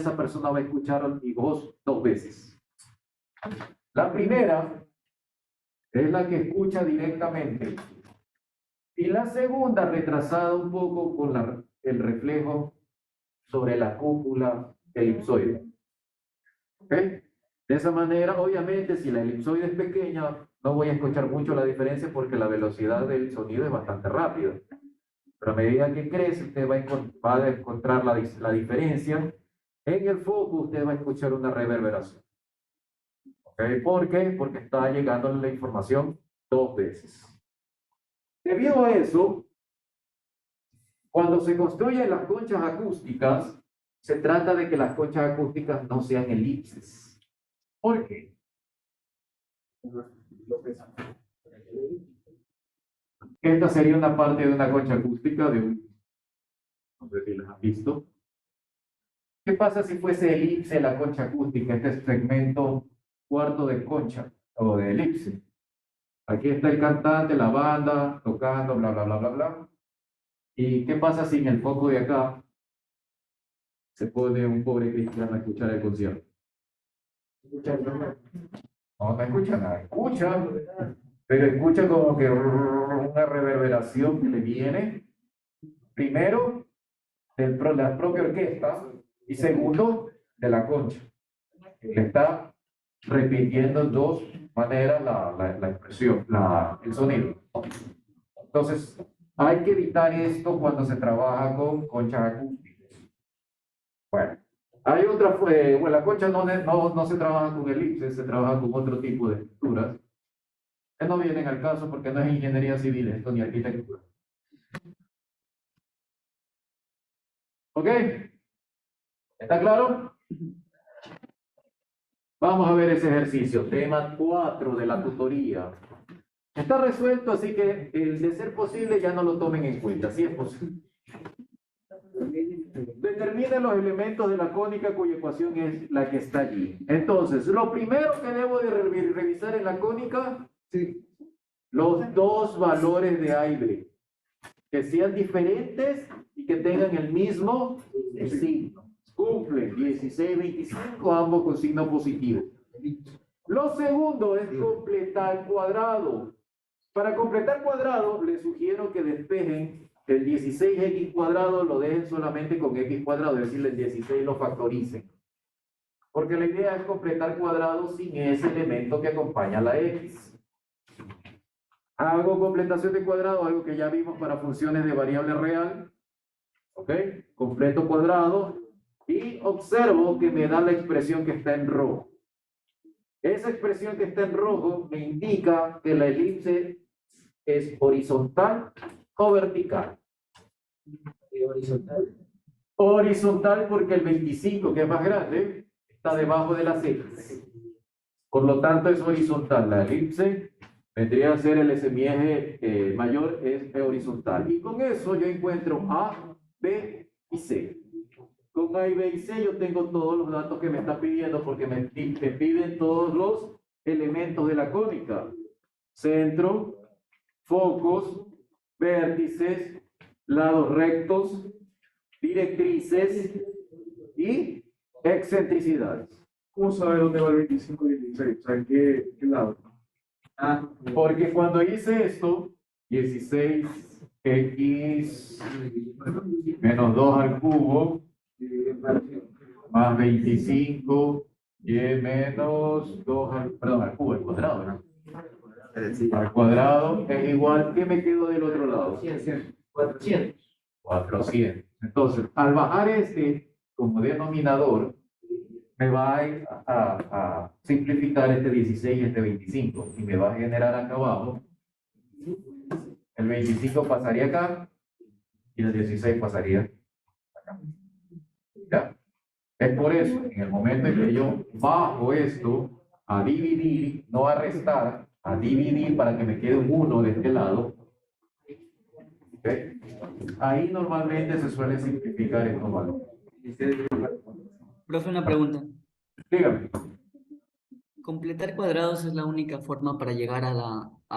va a escuchar mi voz dos veces. La primera es la que escucha directamente. Y la segunda, retrasada un poco con el reflejo sobre la cúpula elipsoide. ¿Ok? De esa manera, obviamente, si la elipsoide es pequeña, no voy a escuchar mucho la diferencia porque la velocidad del sonido es bastante rápida. Pero a medida que crece, usted va a encontrar la diferencia. En el foco, usted va a escuchar una reverberación. ¿Ok? ¿Por qué? Porque está llegando la información dos veces. Debido a eso, cuando se construyen las conchas acústicas, se trata de que las conchas acústicas no sean elipses. ¿Por qué? Esta sería una parte de una concha acústica no sé si las han visto. ¿Qué pasa si fuese elipse la concha acústica, este segmento cuarto de concha o de elipse? Aquí está el cantante, la banda, tocando, bla, bla, bla, bla, bla. ¿Y qué pasa si en el foco de acá se pone un pobre cristiano a escuchar el concierto? No, no escucha nada. Escucha, pero escucha como que una reverberación que le viene, primero, de la propia orquesta y segundo, de la concha. Le está repitiendo en dos maneras la expresión, el sonido. Entonces, hay que evitar esto cuando se trabaja con conchas acústicas. Bueno, hay otra, bueno, la concha no se trabaja con elipses, se trabaja con otro tipo de estructuras. Que no vienen al caso porque no es ingeniería civil esto ni arquitectura. ¿Ok? ¿Está claro? Vamos a ver ese ejercicio, tema 4 de la tutoría. Está resuelto, así que el de ser posible ya no lo tomen en cuenta, si es posible. Determine los elementos de la cónica cuya ecuación es la que está allí. Entonces, lo primero que debo de revisar en la cónica, los dos valores de A y B, que sean diferentes y que tengan el mismo signo. Cumplen 16, 25, ambos con signo positivo. Lo segundo es completar cuadrado. Para completar cuadrado, les sugiero que despejen el 16x cuadrado, lo dejen solamente con x cuadrado, es decir, el 16 lo factoricen. Porque la idea es completar cuadrado sin ese elemento que acompaña a la x. Hago completación de cuadrado, algo que ya vimos para funciones de variable real. ¿Ok? Completo cuadrado y observo que me da la expresión que está en rojo. Esa expresión que está en rojo me indica que la elipse es horizontal o vertical. Horizontal. Horizontal porque el 25, que es más grande, está debajo de las X. Por lo tanto, es horizontal. La elipse vendría a ser el semieje mayor, es horizontal. Y con eso yo encuentro A, B y C. Con A y B y C yo tengo todos los datos que me está pidiendo porque me piden todos los elementos de la cónica. Centro, focos, vértices, lados rectos, directrices y excentricidades. ¿Cómo sabe dónde va el 25 y el 16? O sea, ¿en qué lado? Porque cuando hice esto, 16x menos 2 al cubo más 25 y menos 2 al cubo, al cuadrado, ¿no? Al cuadrado es igual, ¿qué me quedo del otro lado? 400. 400. Entonces, al bajar este como denominador, me va a simplificar este 16 y este 25 y me va a generar acá abajo. El 25 pasaría acá y el 16 pasaría acá. ¿Ya? Es por eso, en el momento en que yo bajo esto a dividir, no a restar, a dividir para que me quede un 1 de este lado, ¿okay? Ahí normalmente se suele simplificar estos valores. Profe, una pregunta. Dígame. ¿Completar cuadrados es la única forma para llegar a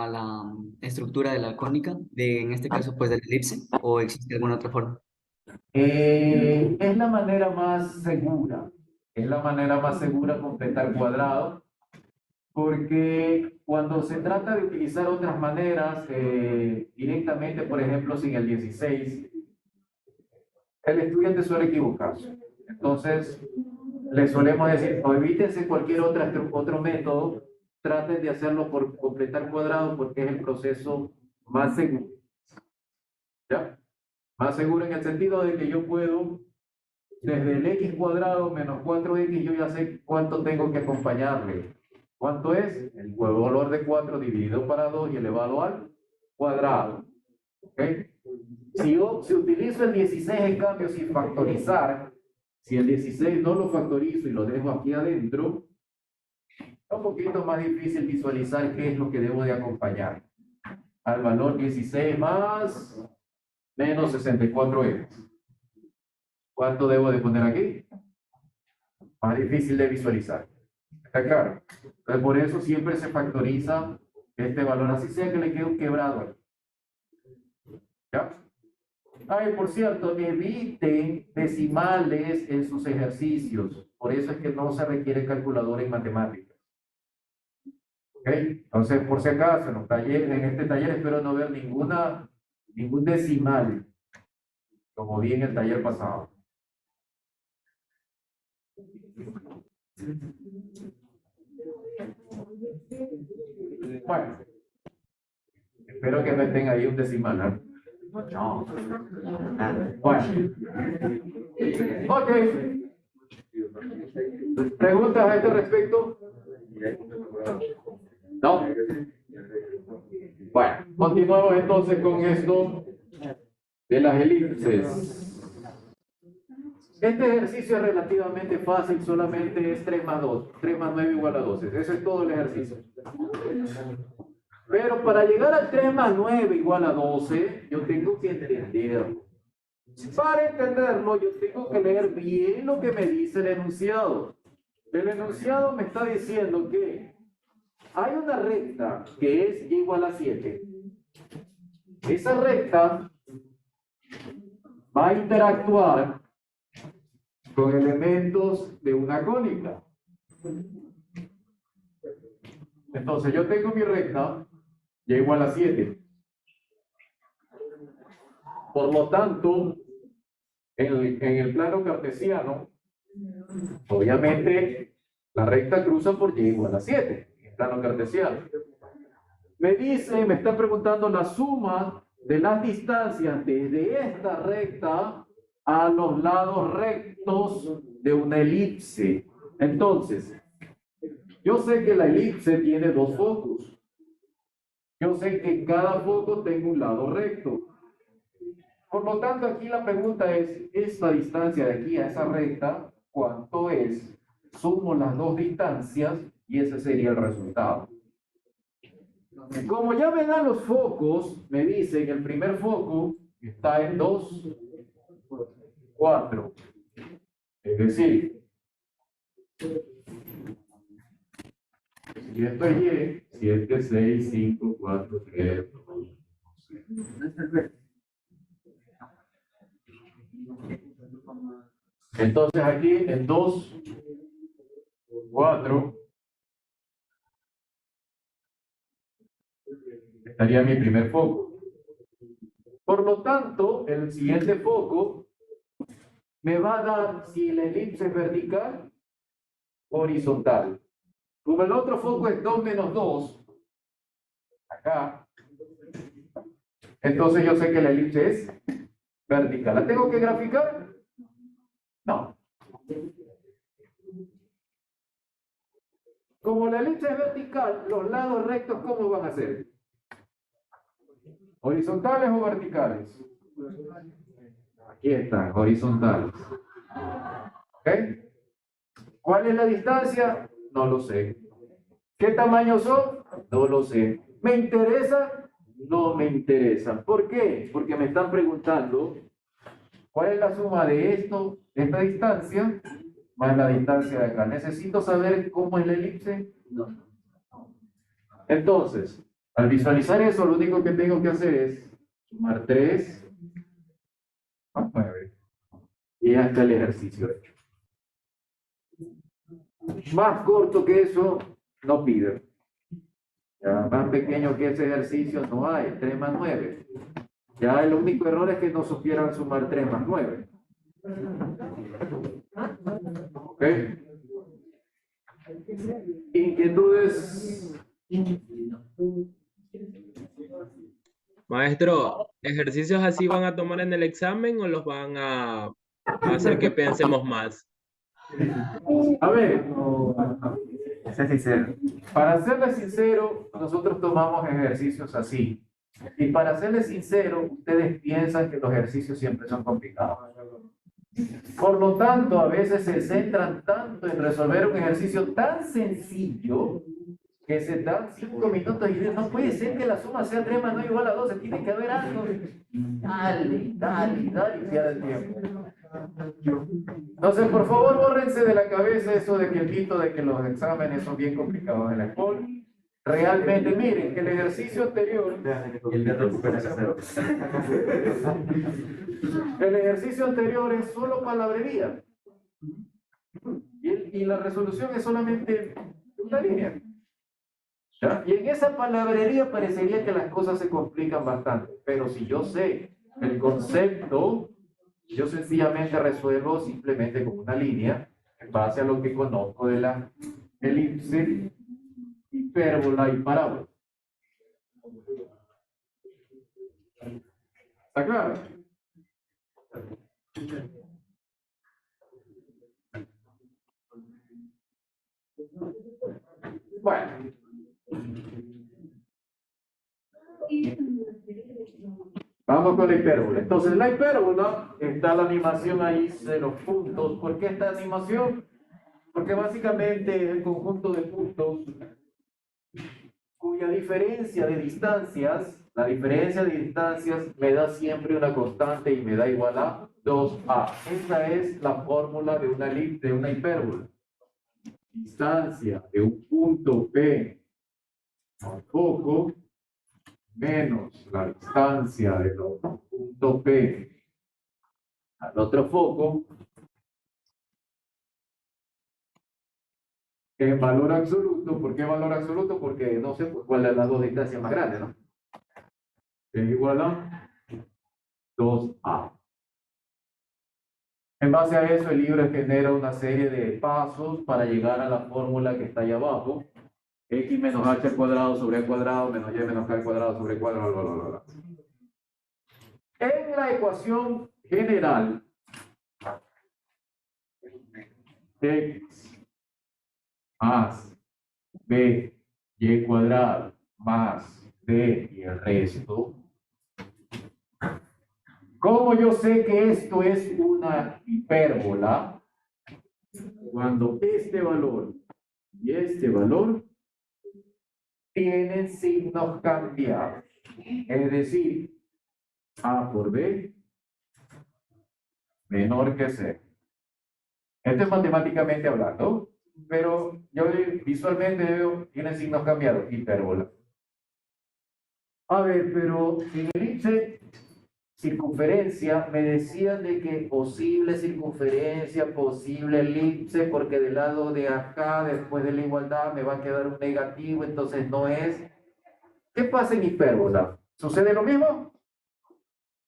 la estructura de la cónica, en este caso, pues, de la elipse, o existe alguna otra forma? Es la manera más segura. Es la manera más segura completar cuadrado, porque cuando se trata de utilizar otras maneras, directamente, por ejemplo, sin el 16, el estudiante suele equivocarse. Entonces, le solemos decir, o evítense cualquier otro método, traten de hacerlo por completar cuadrado porque es el proceso más seguro. ¿Ya? Más seguro en el sentido de que yo puedo, desde el x cuadrado menos 4x, yo ya sé cuánto tengo que acompañarle. ¿Cuánto es? El valor de 4 dividido para 2 y elevado al cuadrado. ¿Ok? Si utilizo el 16 en cambio sin factorizar, si el 16 no lo factorizo y lo dejo aquí adentro, es un poquito más difícil visualizar qué es lo que debo de acompañar. Al valor 16 más menos 64x. ¿Cuánto debo de poner aquí? Más difícil de visualizar. ¿Está claro? Entonces, por eso siempre se factoriza este valor, así sea que le quede un quebrado. ¿Ya? Ay, por cierto, eviten decimales en sus ejercicios. Por eso es que no se requiere calculadora en matemáticas. ¿Ok? Entonces, por si acaso, en este taller espero no ver ningún decimal, como vi en el taller pasado. Bueno, espero que no estén ahí un decimal, ¿no? No. Bueno. Ok. ¿Preguntas a este respecto? No. Bueno, continuamos entonces con esto de las elipses. Este ejercicio es relativamente fácil, solamente es 3 más 2, 3 más 9 igual a 12. Ese es todo el ejercicio. Pero para llegar al 3 más 9 igual a 12, yo tengo que entenderlo. Para entenderlo, yo tengo que leer bien lo que me dice el enunciado. El enunciado me está diciendo que hay una recta que es y igual a 7. Esa recta va a interactuar con elementos de una cónica. Entonces yo tengo mi recta y igual a 7. Por lo tanto, en el plano cartesiano, obviamente la recta cruza por y igual a 7, en el plano cartesiano. Me está preguntando la suma de las distancias desde esta recta a los lados rectos de una elipse. Entonces, Yo sé que la elipse tiene dos focos. Yo sé que cada foco tenga un lado recto. Por lo tanto, aquí la pregunta es, esta distancia de aquí a esa recta, ¿cuánto es? Sumo las dos distancias y ese sería el resultado. Como ya me dan los focos, me dicen el primer foco está en 2, 4. Es decir, si esto es Y, 7, 6, 5, 4, 3, 2, 1. Entonces aquí en 2, 4, estaría mi primer foco. Por lo tanto, el siguiente foco me va a dar si la elipse es vertical o horizontal. Como el otro foco es 2 menos 2, acá, entonces yo sé que la elipse es vertical. ¿La tengo que graficar? No. Como la elipse es vertical, los lados rectos, ¿cómo van a ser? ¿Horizontales o verticales? Aquí están, horizontales. ¿Ok? ¿Cuál es la distancia? No lo sé. ¿Qué tamaño son? No lo sé. ¿Me interesa? No me interesa. ¿Por qué? Porque me están preguntando cuál es la suma de esto, esta distancia, más la distancia de acá. ¿Necesito saber cómo es la elipse? No. Entonces, al visualizar eso, lo único que tengo que hacer es sumar 3 más 9. Y ya está el ejercicio hecho. Más corto que eso, no pide. Ya, más pequeño que ese ejercicio no hay, 3 más 9. Ya el único error es que no supieran sumar 3 más 9. ¿Ok? ¿Inquietudes? Maestro, ¿ejercicios así van a tomar en el examen o los van a hacer que pensemos más? A ver, sé sincero. Para serles sincero, nosotros tomamos ejercicios así. Y para serles sincero, ustedes piensan que los ejercicios siempre son complicados. Por lo tanto, a veces se centran tanto en resolver un ejercicio tan sencillo que se dan 5 minutos y dicen, no puede ser que la suma sea 3 más 9 igual a 12, tiene que haber algo. Dale, dale, dale, y pierde el tiempo. Entonces, por favor, bórrense de la cabeza eso de que el mito de que los exámenes son bien complicados en la escuela. Realmente, miren, que el ejercicio anterior, el ejercicio anterior es solo palabrería. Y la resolución es solamente una línea. ¿Ya? Y en esa palabrería parecería que las cosas se complican bastante. Pero si yo sé el concepto, yo sencillamente resuelvo simplemente con una línea en base a lo que conozco de la elipse, hipérbola y parábola. ¿Está claro? Bueno. Vamos con la hipérbola. Entonces, la hipérbola, está la animación ahí, 0 puntos. ¿Por qué esta animación? Porque básicamente es el conjunto de puntos cuya diferencia de distancias, la diferencia de distancias me da siempre una constante y me da igual a 2a. Esa es la fórmula de una hipérbola. Distancia de un punto P al foco menos la distancia del punto P al otro foco en valor absoluto. ¿Por qué valor absoluto? Porque no sé cuál es las dos distancias más grandes, ¿no? Es igual a 2a. En base a eso, el libro genera una serie de pasos para llegar a la fórmula que está ahí abajo. X menos h al cuadrado sobre a cuadrado menos y menos k al cuadrado sobre cuadrado, bla, bla, bla, bla. En la ecuación general, x más B, y cuadrado más D y el resto. ¿Cómo yo sé que esto es una hipérbola? Cuando este valor y este valor tienen signos cambiados. Es decir, A por B menor que C. Esto es matemáticamente hablando, pero yo visualmente veo, tiene signos cambiados, hipérbola. A ver, pero en elipse, circunferencia, me decían de que posible circunferencia, posible elipse, porque del lado de acá, después de la igualdad, me va a quedar un negativo, entonces no es. ¿Qué pasa en hipérbola? ¿Sucede lo mismo?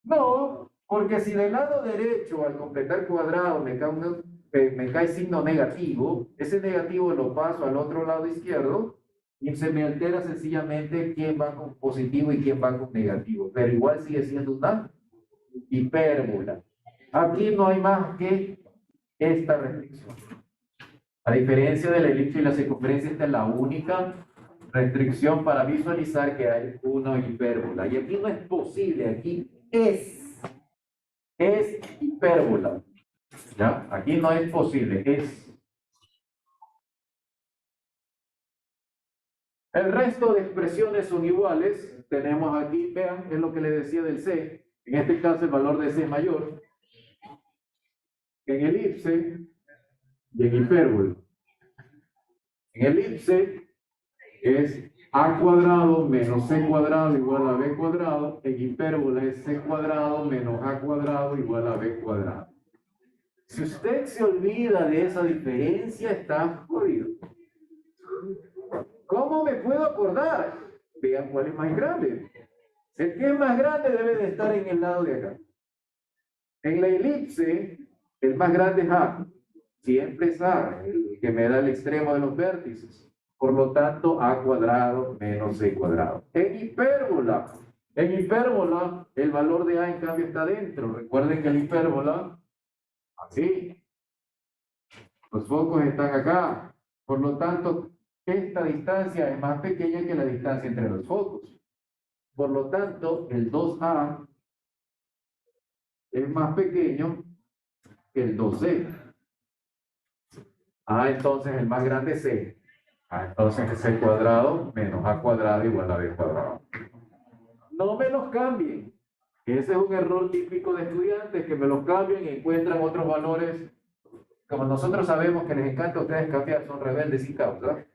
No, porque si del lado derecho, al completar cuadrado, me cae signo negativo, ese negativo lo paso al otro lado izquierdo, y se me altera sencillamente quién va con positivo y quién va con negativo, pero igual sigue siendo una hipérbola. Aquí no hay más que esta restricción. A diferencia de la elipse y la circunferencia, esta es la única restricción para visualizar que hay una hipérbola. Y aquí no es posible, aquí es hipérbola. ¿Ya? Aquí no es posible, es. El resto de expresiones son iguales. Tenemos aquí, vean, es lo que les decía del C. En este caso el valor de C es mayor. En elipse y en hipérbola. En elipse es A cuadrado menos C cuadrado igual a B cuadrado. En hipérbola es C cuadrado menos A cuadrado igual a B cuadrado. Si usted se olvida de esa diferencia, está jodido. ¿Cómo me puedo acordar? Vean cuál es más grande. El que es más grande debe de estar en el lado de acá. En la elipse, el más grande es A. Siempre es A, el que me da el extremo de los vértices. Por lo tanto, A cuadrado menos C cuadrado. En hipérbola, el valor de A en cambio está dentro. Recuerden que en hipérbola, así, los focos están acá. Por lo tanto, esta distancia es más pequeña que la distancia entre los focos. Por lo tanto, el 2A es más pequeño que el 2C. Entonces el más grande es C. Entonces es C cuadrado menos A cuadrado igual a B cuadrado. No me los cambien. Ese es un error típico de estudiantes, que me los cambian y encuentran otros valores. Como nosotros sabemos que les encanta a ustedes cambiar, son rebeldes sin causa.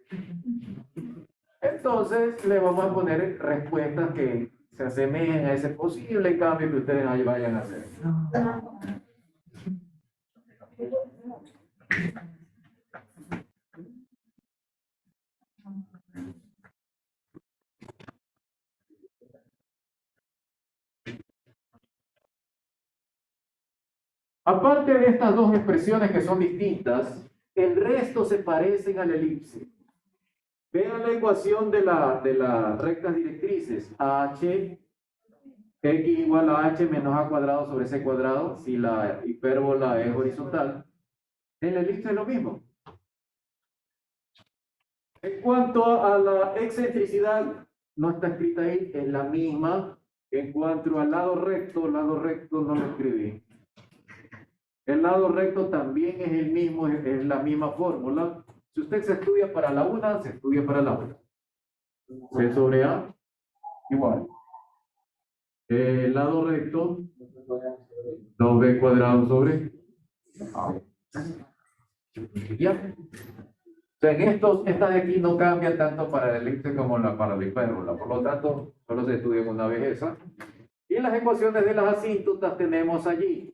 Entonces le vamos a poner respuestas que se asemejen a ese posible cambio que ustedes ahí vayan a hacer. Aparte de estas dos expresiones que son distintas, el resto se parecen a la elipse. Vean la ecuación de las rectas directrices. H, x igual a h menos a cuadrado sobre c cuadrado, si la hipérbola es horizontal. En la elipse es lo mismo. En cuanto a la excentricidad, no está escrita ahí, es la misma. En cuanto al lado recto no lo escribí. El lado recto también es el mismo, es la misma fórmula. Si usted se estudia para la una, se estudia para la otra. C sobre A, igual. El lado recto, 2b cuadrado sobre A. ¿Ya? O sea, estas de aquí no cambian tanto para el elipse como para la hipérbola. Por lo tanto, solo se estudian una vez esa. Y las ecuaciones de las asíntotas tenemos allí.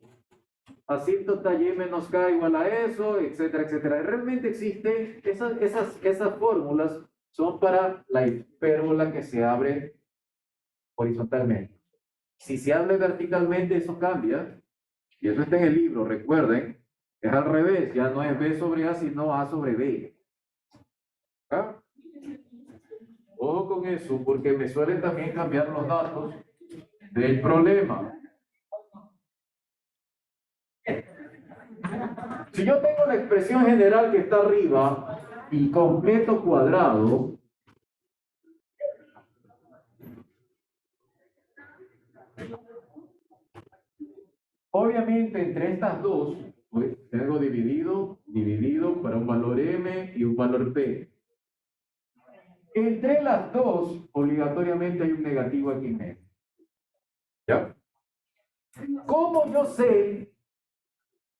Asíntota y menos k igual a eso, etcétera, etcétera. Realmente existen esas fórmulas, son para la hipérbola que se abre horizontalmente. Si se abre verticalmente, eso cambia, y eso está en el libro, recuerden, es al revés, ya no es b sobre a, sino a sobre b. ¿Ah? Ojo con eso, porque me suelen también cambiar los datos del problema. Si yo tengo la expresión general que está arriba, y completo cuadrado obviamente entre estas dos, pues tengo dividido para un valor m y un valor p. Entre las dos, obligatoriamente hay un negativo aquí en medio. ¿Ya? ¿Cómo yo sé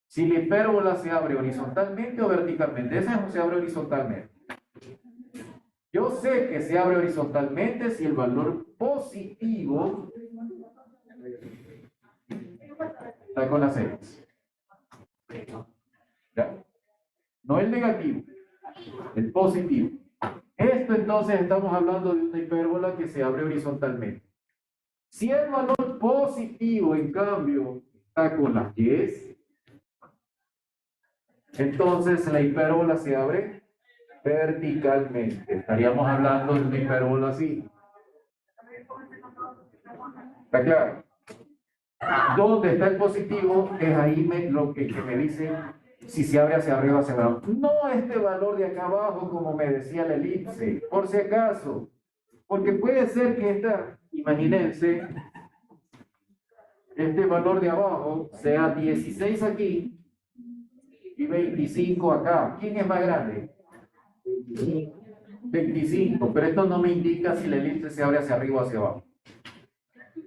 si la hipérbola se abre horizontalmente o verticalmente? Esa no se abre horizontalmente. Yo sé que se abre horizontalmente si el valor positivo está con las X. ¿Ya? No el negativo, el positivo. Esto entonces estamos hablando de una hipérbola que se abre horizontalmente. Si el valor positivo, en cambio, está con las Y, entonces la hipérbola se abre verticalmente. Estaríamos hablando de una hipérbola así. ¿Está claro? ¿Dónde está el positivo? Es ahí lo que me dice si se abre hacia arriba o hacia abajo. No este valor de acá abajo, como me decía la elipse, por si acaso. Porque puede ser que imagínense, este valor de abajo sea 16 aquí y 25 acá. ¿Quién es más grande? 25, pero esto no me indica si la elipse se abre hacia arriba o hacia abajo.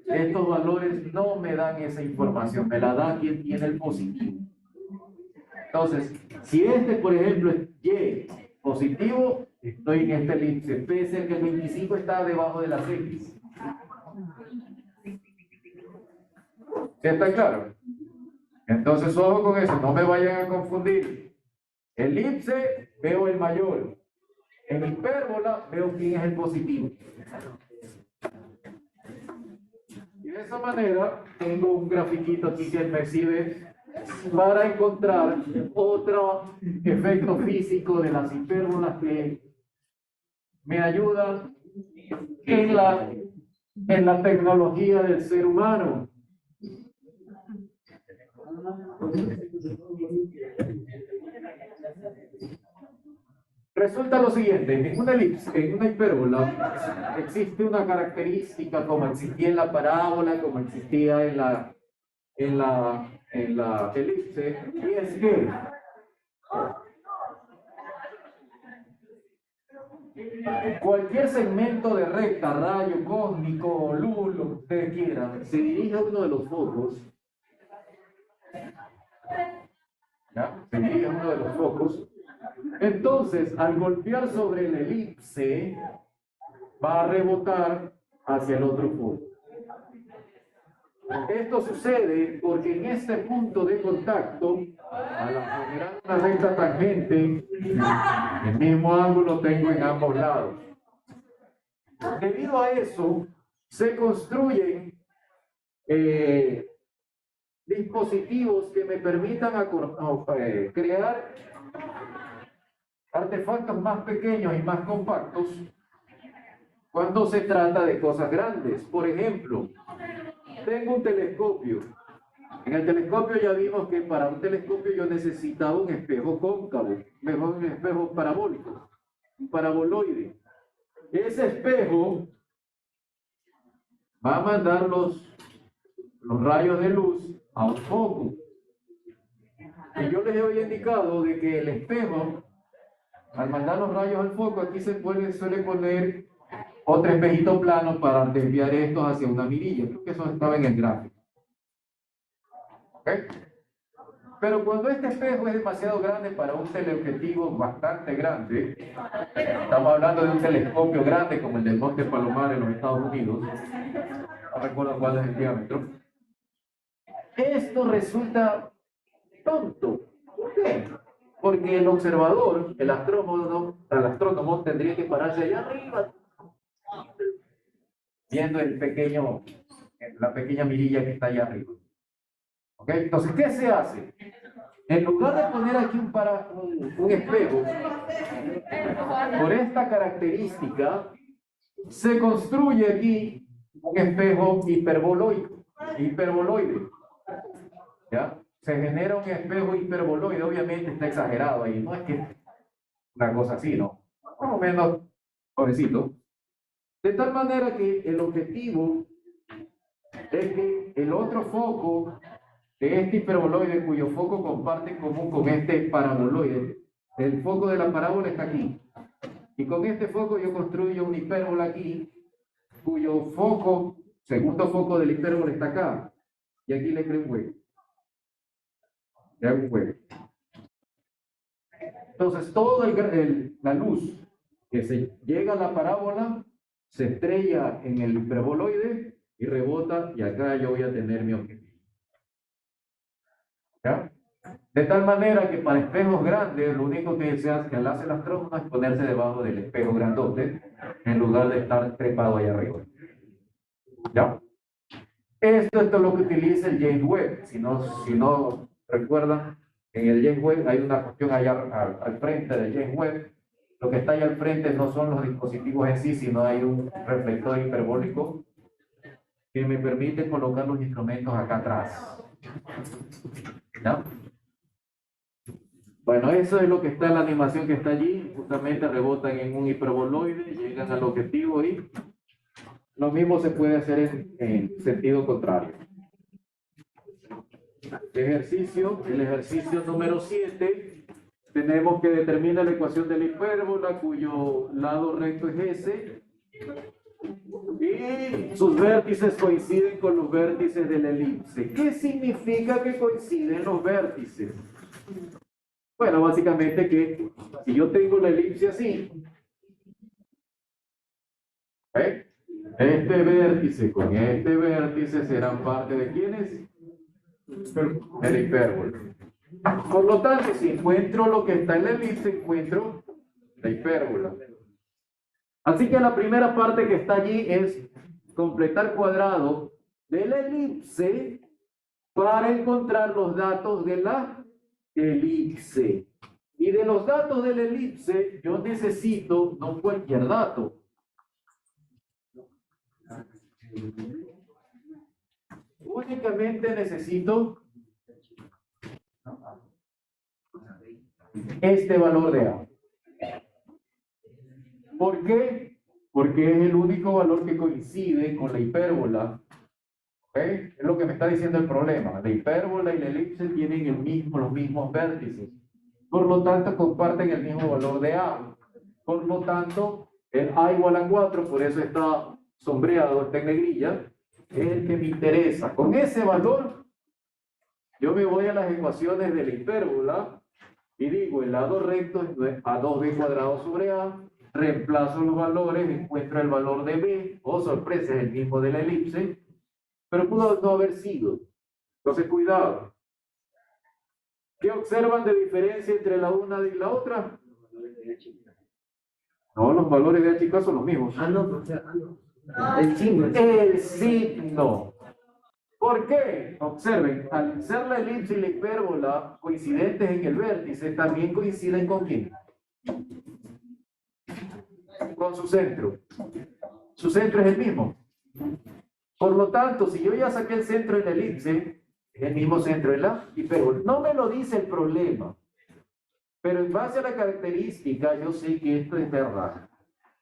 Estos valores no me dan esa información, me la da quien tiene el positivo. Entonces, si este, por ejemplo, es Y positivo, estoy en esta elipse. Puede ser que el 25 está debajo de las X. ¿Sí está claro? Entonces, ojo con eso, no me vayan a confundir. Elipse, veo el mayor. En hipérbola, veo quién es el positivo. Y de esa manera, tengo un grafiquito aquí que me sirve para encontrar otro efecto físico de las hipérbolas que me ayudan en la tecnología del ser humano. Resulta lo siguiente, en una elipse, en una hipérbola, existe una característica como existía en la parábola, como existía en la elipse, y es que cualquier segmento de recta, rayo, cósmico, luz, lo que ustedes quieran, se dirige a uno de los focos, ¿ya? Se dirige a uno de los focos. Entonces, al golpear sobre la elipse, va a rebotar hacia el otro foco. Esto sucede porque en este punto de contacto, al generar una recta tangente, el mismo ángulo tengo en ambos lados. Debido a eso, se construyen dispositivos que me permitan crear artefactos más pequeños y más compactos cuando se trata de cosas grandes. Por ejemplo, tengo un telescopio. En el telescopio ya vimos que para un telescopio yo necesitaba un espejo cóncavo, mejor un espejo parabólico, un paraboloide. Ese espejo va a mandar los rayos de luz a un foco. Y yo les había indicado de que el espejo, al mandar los rayos al foco, aquí suele poner otro espejito plano para desviar estos hacia una mirilla. Creo que eso estaba en el gráfico. ¿Ok? Pero cuando este espejo es demasiado grande para un teleobjetivo bastante grande, estamos hablando de un telescopio grande como el del Monte Palomar en los Estados Unidos, no recuerdo cuál es el diámetro, esto resulta tonto. ¿Por qué? Porque el observador, el astrónomo tendría que pararse allá arriba, viendo la pequeña mirilla que está allá arriba. ¿Ok? Entonces, ¿qué se hace? En lugar de poner aquí un espejo, por esta característica, se construye aquí un espejo hiperboloide. ¿Ya? Se genera un espejo hiperboloide, obviamente está exagerado ahí, no es que una cosa así, ¿no? Más o menos, pobrecito. De tal manera que el objetivo es que el otro foco de este hiperboloide, cuyo foco comparte en común con este paraboloide, el foco de la parábola está aquí. Y con este foco yo construyo una hipérbola aquí, cuyo foco, segundo foco del hipérbola está acá. Y aquí le creo un hueco. Le hago un hueco. Entonces, toda la luz que se llega a la parábola se estrella en el hiperboloide y rebota, y acá yo voy a tener mi objetivo. ¿Ya? De tal manera que para espejos grandes, lo único que se hace, que hace el astrónomo es ponerse debajo del espejo grandote, en lugar de estar trepado allá arriba. ¿Ya? Esto es lo que utiliza el James Webb. Si no recuerdan, en el James Webb hay una cuestión allá al frente del James Webb. Lo que está allá al frente no son los dispositivos en sí, sino hay un reflector hiperbólico que me permite colocar los instrumentos acá atrás. ¿Ya? Bueno, eso es lo que está en la animación que está allí. Justamente rebotan en un hiperboloide, llegan al objetivo y lo mismo se puede hacer en sentido contrario. El ejercicio número 7, tenemos que determinar la ecuación de la hipérbola cuyo lado recto es ese y sus vértices coinciden con los vértices de la elipse. ¿Qué significa que coinciden los vértices? Bueno, básicamente que si yo tengo la elipse así, este vértice con este vértice serán parte de ¿quiénes? El hipérbola. Por lo tanto, si encuentro lo que está en la elipse, encuentro la hipérbola. Así que la primera parte que está allí es completar cuadrado de la elipse para encontrar los datos de la elipse. Y de los datos de la elipse, yo necesito no cualquier dato. Únicamente necesito este valor de A. ¿Por qué? Porque es el único valor que coincide con la hipérbola. ¿Okay? Es lo que me está diciendo el problema. La hipérbola y la elipse tienen los mismos vértices. Por lo tanto, comparten el mismo valor de A. Por lo tanto, el A igual a 4, por eso está sombreado, está en negrilla, es el que me interesa. Con ese valor, yo me voy a las ecuaciones de la hipérbola y digo, el lado recto es A2b cuadrado sobre A, reemplazo los valores, encuentro el valor de B, oh sorpresa, es el mismo de la elipse, pero pudo no haber sido. Entonces, cuidado. ¿Qué observan de diferencia entre la una y la otra? No, los valores de H y K son los mismos. No. El signo. El signo. ¿Por qué? Observen, al ser la elipse y la hipérbola coincidentes en el vértice, también coinciden con ¿quién? Con su centro. Su centro es el mismo. Por lo tanto, si yo ya saqué el centro en la elipse, es el mismo centro en la hipérbola. No me lo dice el problema, pero en base a la característica, yo sé que esto es verdad.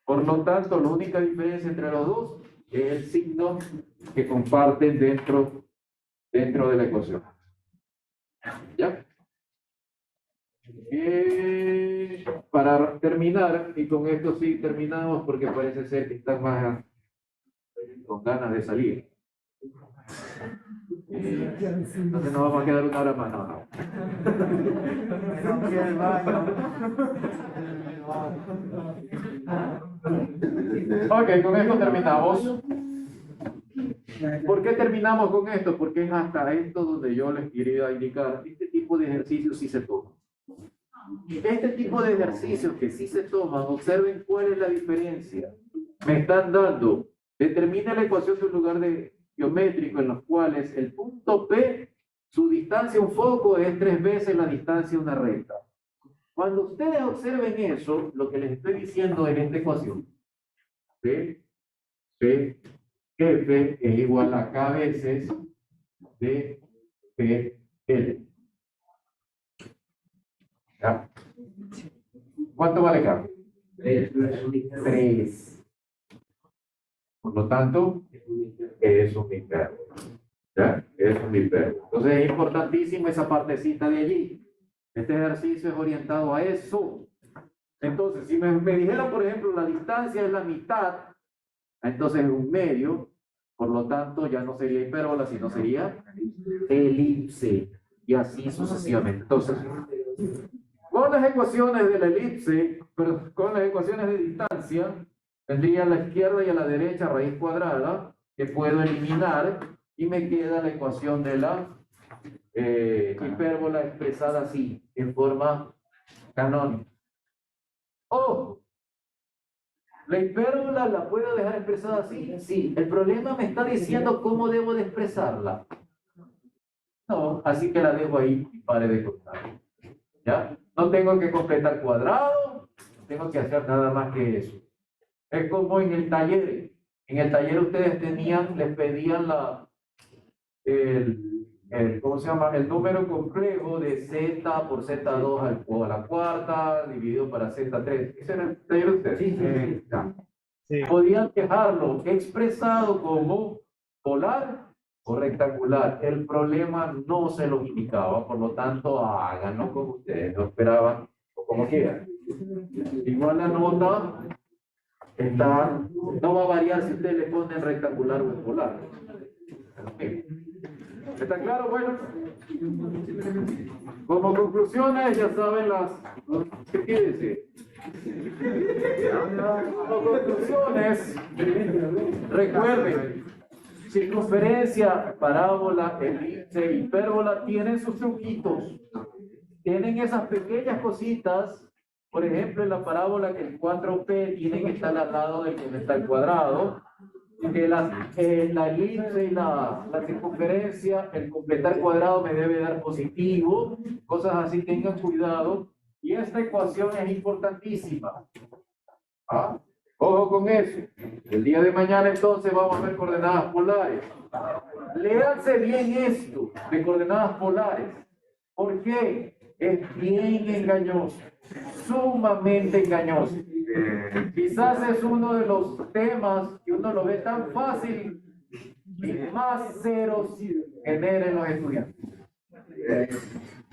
Por lo tanto, la única diferencia entre los dos es el signo que comparten dentro de la ecuación. ¿Ya? Para terminar, y con esto sí terminamos porque parece ser que están más con ganas de salir. Entonces nos vamos a quedar una hora más. No. Ok, con esto terminamos. ¿Por qué terminamos con esto? Porque es hasta esto donde yo les quería indicar, este tipo de ejercicios sí se toman. Este tipo de ejercicios que sí se toman, observen cuál es la diferencia. Me están dando, determina la ecuación de un lugar geométrico en los cuales el punto P, su distancia a un foco es 3 veces la distancia a una recta. Cuando ustedes observen eso, lo que les estoy diciendo en esta ecuación, P, F es igual a K veces de PL. ¿Ya? ¿Cuánto vale acá? 3. Por lo tanto, es un hipérbola. ¿Ya? Es un hipérbola. Entonces es importantísimo esa partecita de allí. Este ejercicio es orientado a eso. Entonces, si me dijera, por ejemplo, la distancia es la mitad, entonces es un medio, por lo tanto ya no sería hipérbola, sino sería elipse, y así sucesivamente. Entonces, con las ecuaciones de la elipse, pero con las ecuaciones de distancia, tendría a la izquierda y a la derecha raíz cuadrada, que puedo eliminar, y me queda la ecuación de la hipérbola expresada así, en forma canónica. ¡Oh! ¿La hipérbola la puedo dejar expresada así? Sí. El problema me está diciendo cómo debo de expresarla. No, así que la dejo ahí y pare de contar. ¿Ya? No tengo que completar cuadrado, tengo que hacer nada más que eso. Es como en el taller. En el taller ustedes les pedían ¿cómo se llama? El número complejo de z por z2 a la cuarta, dividido para z3. ¿Ese era el taller de ustedes? Sí. Ya. Sí. Podían dejarlo expresado como polar o rectangular. El problema no se lo indicaba, por lo tanto, háganlo como ustedes lo esperaban o como quieran. Igual la nota no va a variar si ustedes le ponen rectangular o polar. ¿Está claro? Bueno, como conclusiones, ya saben ¿qué quiere decir? Como conclusiones, recuerden, circunferencia, parábola, elipse, hipérbola, tienen sus truquitos. Tienen esas pequeñas cositas. Por ejemplo, en la parábola que el 4P tiene que estar al lado del que está el cuadrado. Que la elipse y la circunferencia, el completar cuadrado me debe dar positivo. Cosas así, tengan cuidado. Y esta ecuación es importantísima. Ojo con eso. El día de mañana entonces vamos a ver coordenadas polares. Léanse bien esto de coordenadas polares. ¿Por qué? Es bien engañoso, sumamente engañoso. Quizás es uno de los temas que uno lo ve tan fácil y más ceros generen los estudiantes.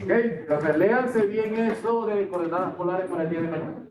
¿Ok? Entonces léanse bien eso de coordenadas polares para el día de mañana.